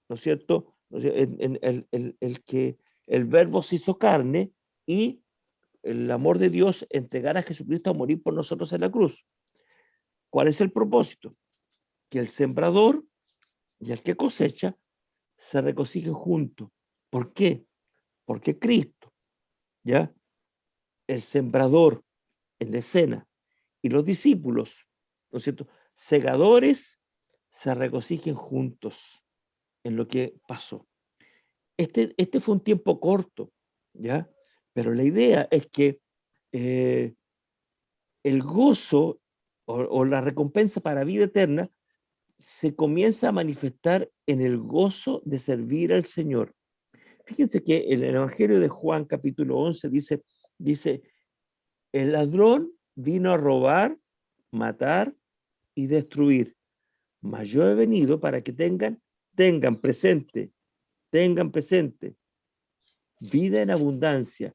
¿no es cierto? El que el Verbo se hizo carne y el amor de Dios entregar a Jesucristo a morir por nosotros en la cruz. ¿Cuál es el propósito? Que el sembrador y el que cosecha se regocijen juntos. ¿Por qué? Porque Cristo, ¿ya? el sembrador en la escena y los discípulos, ¿no es cierto?, segadores, se regocijen juntos en lo que pasó. Este fue un tiempo corto, ¿ya? Pero la idea es que el gozo o la recompensa para vida eterna se comienza a manifestar en el gozo de servir al Señor. Fíjense que en el Evangelio de Juan, capítulo 11, dice, el ladrón vino a robar, matar y destruir. Mas yo he venido para que tengan presente vida en abundancia,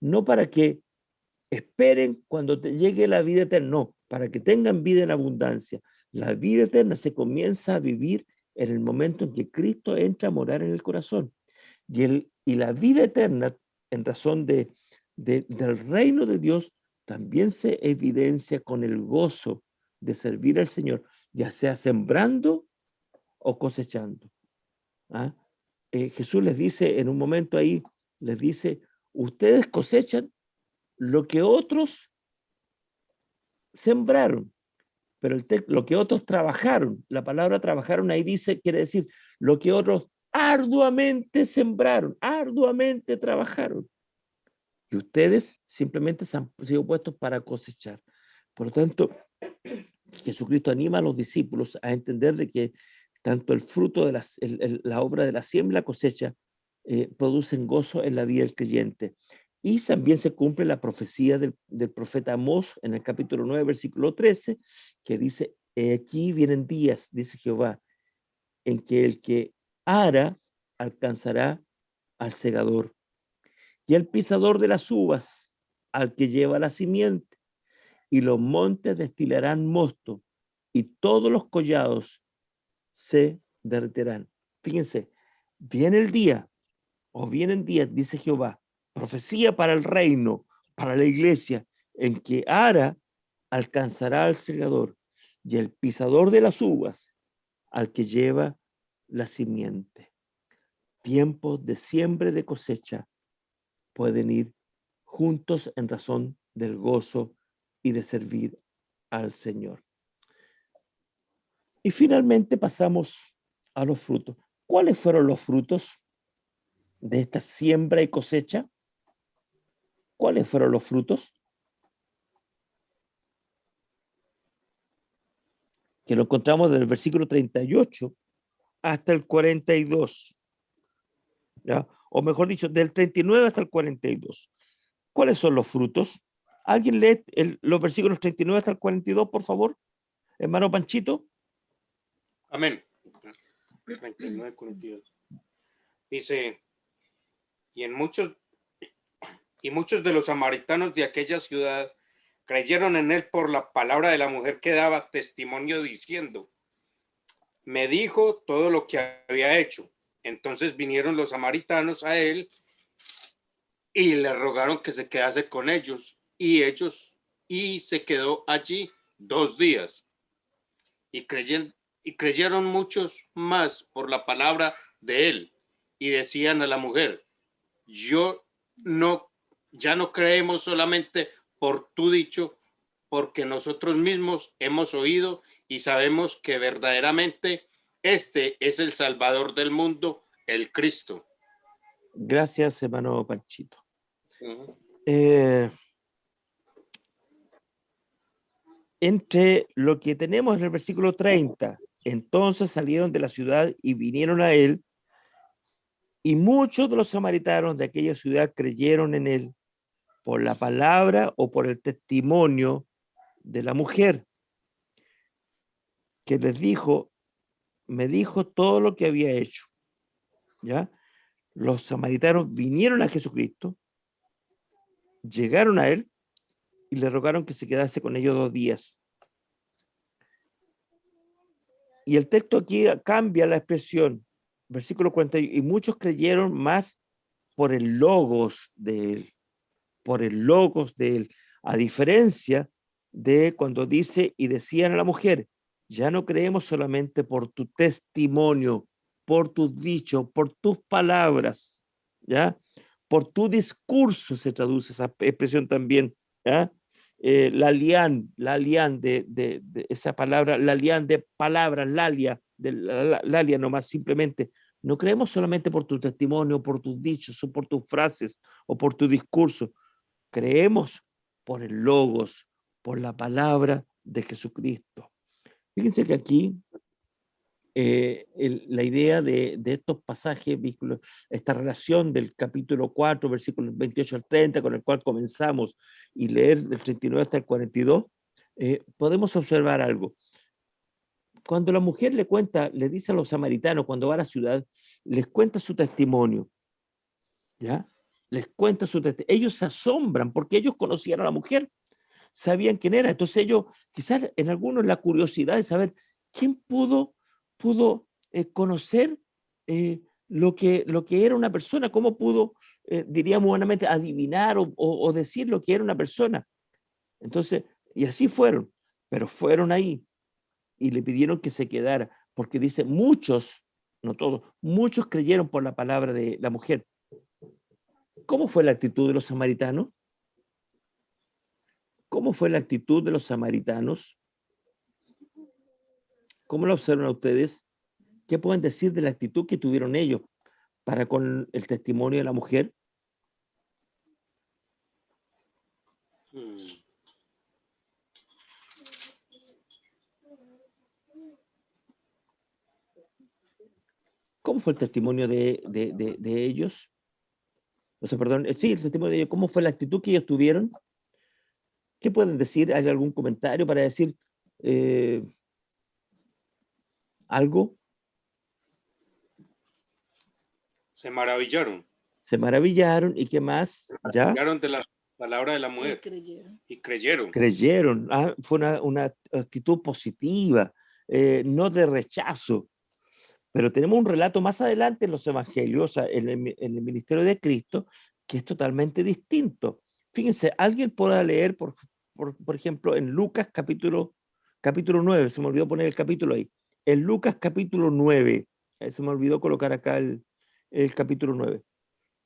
no para que esperen cuando te llegue la vida eterna, no, para que tengan vida en abundancia. La vida eterna se comienza a vivir en el momento en que Cristo entra a morar en el corazón. Y la vida eterna, en razón del reino de Dios, también se evidencia con el gozo de servir al Señor, ya sea sembrando o cosechando. ¿Ah? Jesús les dice en un momento ahí, les dice, ustedes cosechan lo que otros sembraron, pero lo que otros trabajaron, la palabra trabajaron ahí quiere decir lo que otros arduamente sembraron, arduamente trabajaron. Y ustedes simplemente se han sido puestos para cosechar. Por lo tanto, Jesucristo anima a los discípulos a entender de que tanto el fruto de la obra de la siembra y la cosecha producen gozo en la vida del creyente. Y también se cumple la profecía del profeta Amós en el capítulo 9, versículo 13, que dice, aquí vienen días, dice Jehová, en que el que ara alcanzará al segador, y el pisador de las uvas al que lleva la simiente, y los montes destilarán mosto, y todos los collados se derretirán. Fíjense, viene el día, o vienen días, dice Jehová, profecía para el reino, para la iglesia, en que ara alcanzará al segador, y el pisador de las uvas al que lleva la simiente. Tiempos de siembra y de cosecha pueden ir juntos en razón del gozo y de servir al Señor. Y finalmente pasamos a los frutos. ¿Cuáles fueron los frutos de esta siembra y cosecha? ¿Cuáles fueron los frutos? Que lo encontramos desde el versículo 38 hasta el 42. ¿Ya? O mejor dicho, del 39 hasta el 42. ¿Cuáles son los frutos? ¿Alguien lee los versículos 39 hasta el 42, por favor? Hermano Panchito. Amén. 39, 42. Dice, y muchos de los samaritanos de aquella ciudad creyeron en él por la palabra de la mujer que daba testimonio diciendo, me dijo todo lo que había hecho. Entonces vinieron los samaritanos a él y le rogaron que se quedase con ellos y se quedó allí 2 días. Y creyeron muchos más por la palabra de él y decían a la mujer, ya no creemos solamente por tu dicho, porque nosotros mismos hemos oído y sabemos que verdaderamente este es el Salvador del mundo, el Cristo. Gracias, hermano Panchito. Entre lo que tenemos en el versículo 30, entonces salieron de la ciudad y vinieron a él, y muchos de los samaritanos de aquella ciudad creyeron en él por la palabra o por el testimonio de la mujer, que les dijo, me dijo todo lo que había hecho. ¿Ya? Los samaritanos vinieron a Jesucristo, llegaron a él y le rogaron que se quedase con ellos 2 días. Y el texto aquí cambia la expresión, versículo 40, y muchos creyeron más por el logos de él, a diferencia de cuando dice, y decían a la mujer, ya no creemos solamente por tu testimonio, por tus dichos, por tus palabras, ¿ya? por tu discurso se traduce esa expresión también. ¿Ya? La lian de esa palabra, la lian de palabras, lalia, de lalia nomás simplemente. No creemos solamente por tu testimonio, por tus dichos, o por tus frases, o por tu discurso. Creemos por el logos, por la palabra de Jesucristo. Fíjense que aquí la idea de estos pasajes, esta relación del capítulo 4, versículos 28 al 30, con el cual comenzamos, y leer del 39 hasta el 42, podemos observar algo. Cuando la mujer le dice a los samaritanos, cuando va a la ciudad, les cuenta su testimonio, ¿ya? Les cuenta su testimonio. Ellos se asombran porque ellos conocían a la mujer, sabían quién era. Entonces ellos, quizás en algunos la curiosidad de saber quién pudo conocer lo que era una persona, cómo pudo, diríamos humanamente, adivinar o decir lo que era una persona. Entonces, y así fueron, pero fueron ahí y le pidieron que se quedara, porque dice muchos, no todos, muchos creyeron por la palabra de la mujer. ¿Cómo fue la actitud de los samaritanos? ¿Cómo fue la actitud de los samaritanos? ¿Cómo lo observan ustedes? ¿Qué pueden decir de la actitud que tuvieron ellos para con el testimonio de la mujer? ¿Cómo fue el testimonio de ellos? O sea, perdón, sí, el testimonio de ellos. ¿Cómo fue la actitud que ellos tuvieron? ¿Qué pueden decir? ¿Hay algún comentario para decir algo? Se maravillaron. Se maravillaron, ¿y qué más? Se ¿Ya? maravillaron de la palabra de la mujer. Y creyeron. Creyeron. Fue una actitud positiva, no de rechazo. Pero tenemos un relato más adelante en los evangelios, o sea, en el ministerio de Cristo, que es totalmente distinto. Fíjense, alguien pueda leer, por ejemplo, en Lucas capítulo 9, se me olvidó poner el capítulo ahí. En Lucas capítulo 9, se me olvidó colocar acá el capítulo 9.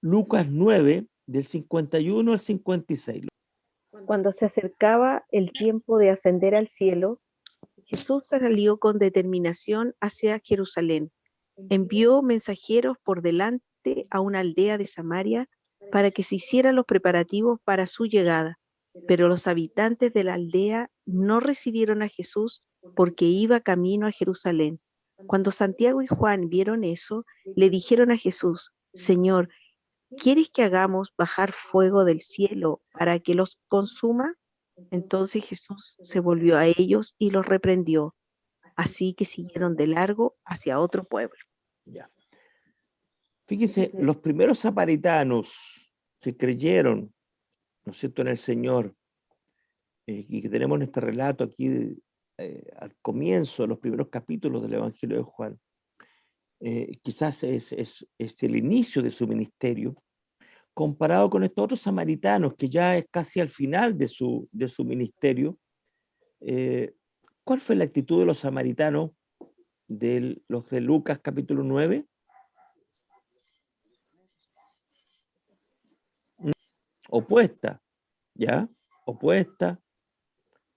Lucas 9, del 51 al 56. Cuando se acercaba el tiempo de ascender al cielo, Jesús salió con determinación hacia Jerusalén. Envió mensajeros por delante a una aldea de Samaria para que se hicieran los preparativos para su llegada. Pero los habitantes de la aldea no recibieron a Jesús porque iba camino a Jerusalén. Cuando Santiago y Juan vieron eso, le dijeron a Jesús: Señor, ¿quieres que hagamos bajar fuego del cielo para que los consuma? Entonces Jesús se volvió a ellos y los reprendió. Así que siguieron de largo hacia otro pueblo. Ya. Fíjense, los primeros samaritanos que creyeron, ¿no es cierto?, en el Señor, y que tenemos en este relato aquí al comienzo de los primeros capítulos del Evangelio de Juan, quizás es el inicio de su ministerio, comparado con estos otros samaritanos, que ya es casi al final de su ministerio. ¿Cuál fue la actitud de los samaritanos, los de Lucas capítulo 9? Opuesta, ¿ya? Opuesta,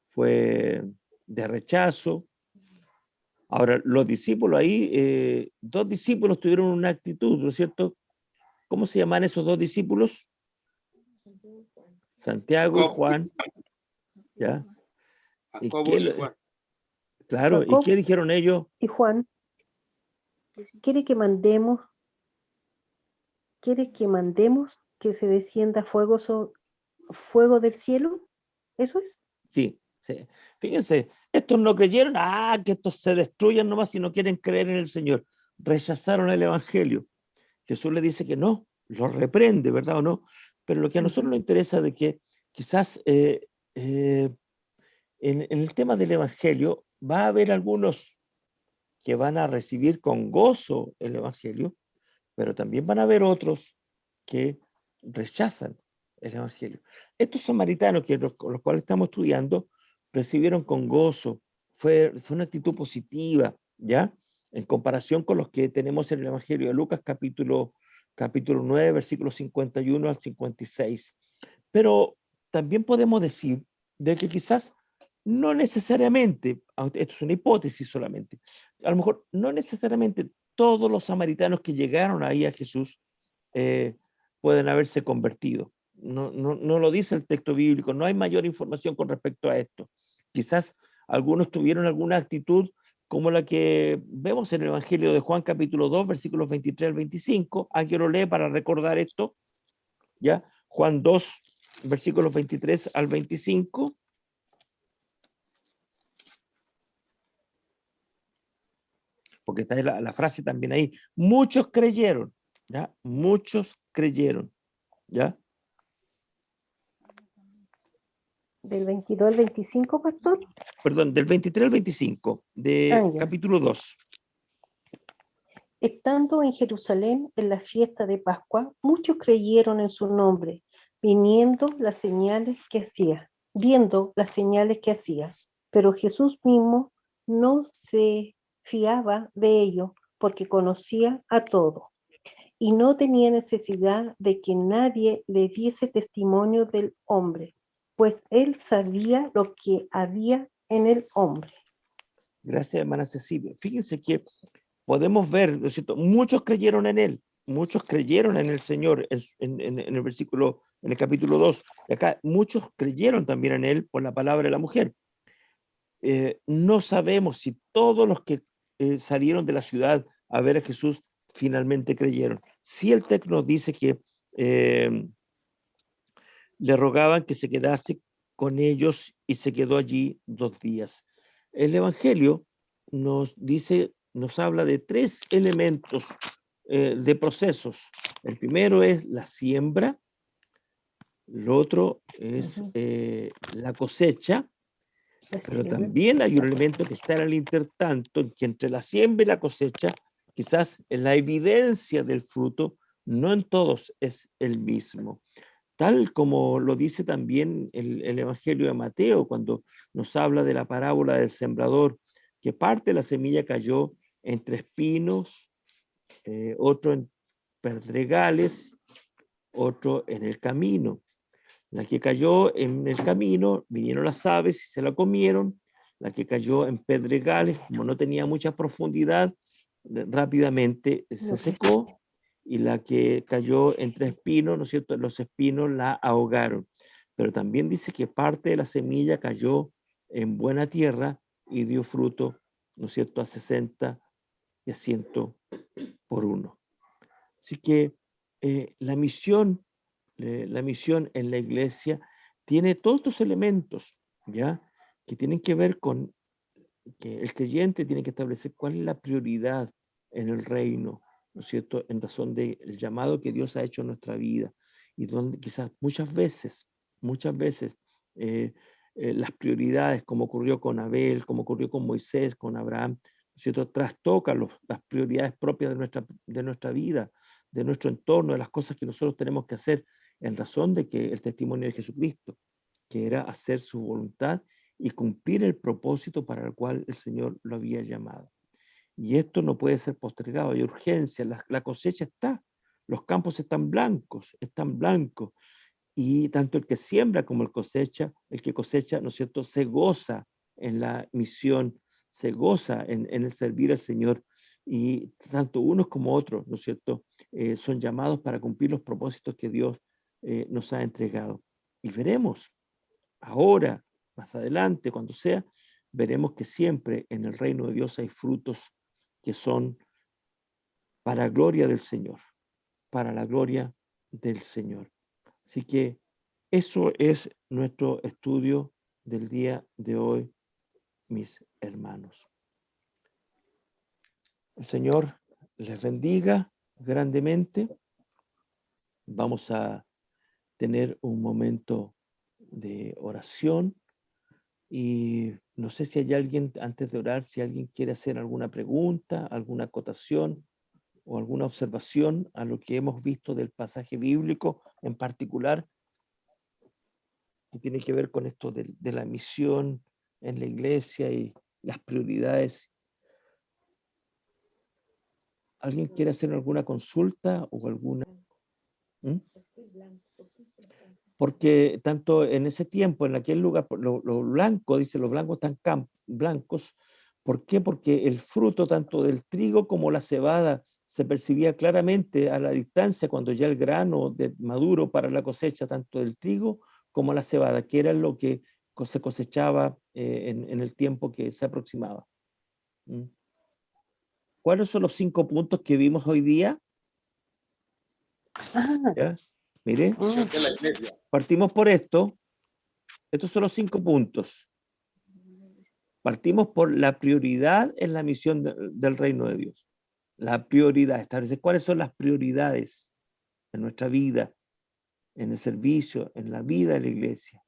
fue de rechazo. Ahora, los discípulos ahí, 2 discípulos tuvieron una actitud, ¿no es cierto? ¿Cómo se llaman esos 2 discípulos? Santiago y Juan. ¿Ya? Jacobo y Juan. Claro, Jacob, ¿y qué dijeron ellos? Y Juan, ¿quiere que mandemos que se descienda fuego del cielo? ¿Eso es? Sí, sí. Fíjense, estos no creyeron, que estos se destruyan nomás si no quieren creer en el Señor. Rechazaron el Evangelio. Jesús le dice que no, los reprende, ¿verdad o no? Pero lo que a nosotros nos interesa de que quizás en el tema del Evangelio va a haber algunos que van a recibir con gozo el Evangelio, pero también van a haber otros que rechazan el Evangelio. Estos samaritanos, con los cuales estamos estudiando, recibieron con gozo, fue una actitud positiva, ¿ya? En comparación con los que tenemos en el Evangelio de Lucas capítulo capítulo 9, versículos 51 al 56. Pero también podemos decir de que quizás no necesariamente, esto es una hipótesis solamente, a lo mejor no necesariamente todos los samaritanos que llegaron ahí a Jesús pueden haberse convertido. No lo dice el texto bíblico, no hay mayor información con respecto a esto. Quizás algunos tuvieron alguna actitud como la que vemos en el Evangelio de Juan capítulo 2, versículos 23 al 25. Alguien lo lee para recordar esto, ¿ya? Juan 2, versículos 23 al 25. Porque está la frase también ahí. Muchos creyeron, ¿ya? Muchos creyeron, ¿ya? Del 22 al 25, pastor. Perdón, del 23 al 25 de Ya. capítulo 2. Estando en Jerusalén en la fiesta de Pascua, muchos creyeron en su nombre, viendo las señales que hacía. Pero Jesús mismo no se fiaba de ellos, porque conocía a todos, y no tenía necesidad de que nadie le diese testimonio del hombre, pues él sabía lo que había en el hombre. Gracias, hermana Cecilia. Fíjense que podemos ver, ¿no es cierto? Muchos creyeron en él, muchos creyeron en el Señor en el versículo, en el capítulo 2. Y acá muchos creyeron también en él por la palabra de la mujer. No sabemos si todos los que salieron de la ciudad a ver a Jesús finalmente creyeron. Sí, el texto nos dice que le rogaban que se quedase con ellos y se quedó allí 2 días. El Evangelio nos dice, nos habla de 3 elementos de procesos. El primero es la siembra, el otro es la cosecha, pero también hay un elemento que está en el intertanto, en que entre la siembra y la cosecha, quizás la evidencia del fruto no en todos es el mismo. Tal como lo dice también el Evangelio de Mateo, cuando nos habla de la parábola del sembrador, que parte de la semilla cayó entre espinos, otro en pedregales, otro en el camino. La que cayó en el camino, vinieron las aves y se la comieron. La que cayó en pedregales, como no tenía mucha profundidad, rápidamente se secó. Y la que cayó entre espinos, ¿no es cierto? Los espinos la ahogaron. Pero también dice que parte de la semilla cayó en buena tierra y dio fruto, ¿no es cierto?, a 60 y a 100 por uno. Así que la misión en la iglesia tiene todos estos elementos, ¿ya? Que tienen que ver con que el creyente tiene que establecer cuál es la prioridad en el reino, ¿no es cierto?, en razón del llamado que Dios ha hecho en nuestra vida, y donde quizás muchas veces, las prioridades, como ocurrió con Abel, como ocurrió con Moisés, con Abraham, ¿no es cierto?, trastocan las prioridades propias de nuestra vida, de nuestro entorno, de las cosas que nosotros tenemos que hacer, en razón de que el testimonio de Jesucristo, que era hacer su voluntad y cumplir el propósito para el cual el Señor lo había llamado. Y esto no puede ser postergado, hay urgencia, la cosecha está, los campos están blancos, y tanto el que siembra como el que cosecha, ¿no es cierto?, se goza en la misión, se goza en el servir al Señor, y tanto unos como otros, ¿no es cierto?, son llamados para cumplir los propósitos que Dios nos ha entregado. Y veremos ahora, más adelante, cuando sea, veremos que siempre en el reino de Dios hay frutos que son para gloria del Señor, para la gloria del Señor. Así que eso es nuestro estudio del día de hoy, mis hermanos. El Señor les bendiga grandemente. Vamos a tener un momento de oración. Y no sé si hay alguien, antes de orar, si alguien quiere hacer alguna pregunta, alguna acotación o alguna observación a lo que hemos visto del pasaje bíblico en particular, que tiene que ver con esto de la misión en la iglesia y las prioridades. ¿Alguien quiere hacer alguna consulta o alguna? ¿Mm? Porque tanto en ese tiempo, en aquel lugar, lo blanco, dice, los blancos están blancos. ¿Por qué? Porque el fruto tanto del trigo como la cebada se percibía claramente a la distancia cuando ya el grano maduro para la cosecha, tanto del trigo como la cebada, que era lo que se cosechaba en el tiempo que se aproximaba. ¿Mm? ¿Cuáles son los 5 puntos que vimos hoy día? Ah, ¿Ya? Mire, Misión de la iglesia. partimos por esto. Estos son los 5 puntos. Partimos por la prioridad en la misión del reino de Dios. La prioridad, establecer cuáles son las prioridades en nuestra vida, en el servicio, en la vida de la iglesia.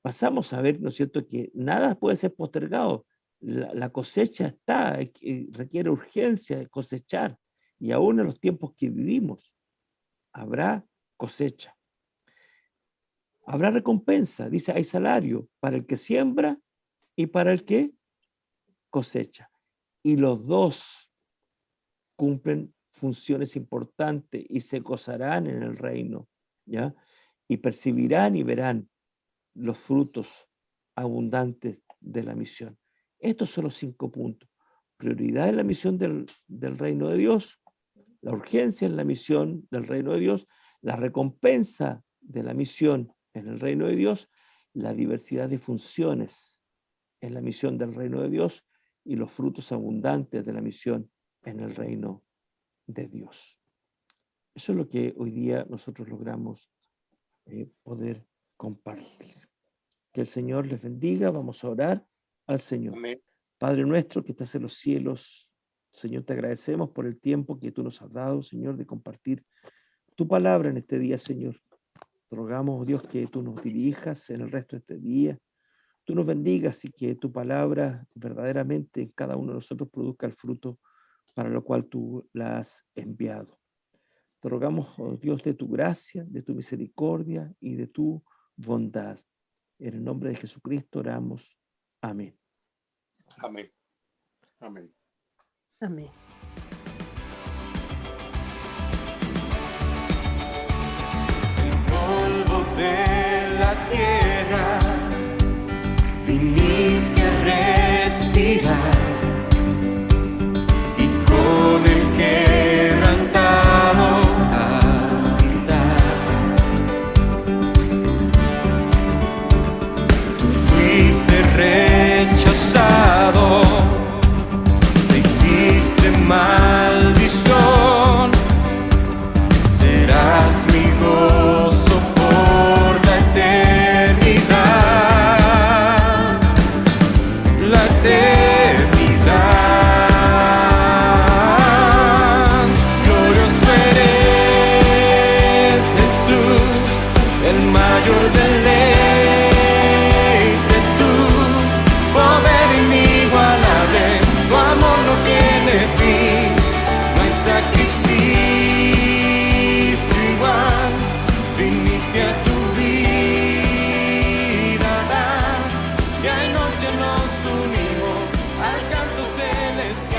Pasamos a ver, ¿no es cierto?, que nada puede ser postergado. La cosecha está, requiere urgencia de cosechar. Y aún en los tiempos que vivimos, habrá cosecha. Habrá recompensa, dice, hay salario para el que siembra y para el que cosecha. Y los dos cumplen funciones importantes y se gozarán en el reino, ¿ya? Y percibirán y verán los frutos abundantes de la misión. Estos son los 5 puntos. Prioridad en la misión del reino de Dios, la urgencia en la misión del reino de Dios, la recompensa de la misión en el reino de Dios, la diversidad de funciones en la misión del reino de Dios y los frutos abundantes de la misión en el reino de Dios. Eso es lo que hoy día nosotros logramos poder compartir. Que el Señor les bendiga. Vamos a orar al Señor. Amén. Padre nuestro que estás en los cielos, Señor, te agradecemos por el tiempo que tú nos has dado, Señor, de compartir tu palabra en este día, Señor. Te rogamos, Dios, que tú nos dirijas en el resto de este día. Tú nos bendigas y que tu palabra verdaderamente en cada uno de nosotros produzca el fruto para lo cual tú la has enviado. Te rogamos, oh Dios, de tu gracia, de tu misericordia y de tu bondad. En el nombre de Jesucristo oramos. Amén. Amén. Amén. amén. El polvo de la tierra viniste a respirar y con el quebrantado habitar. Tú fuiste rechazado, te hiciste maldición, serás mi gozo por la eternidad, la eternidad. Glorioso eres, Jesús, el mayor deleite, tu poder inigualable, tu amor no tiene fin, no hay sacrificio igual, viniste a tu vida a dar, día y noche nos unimos al canto celestial.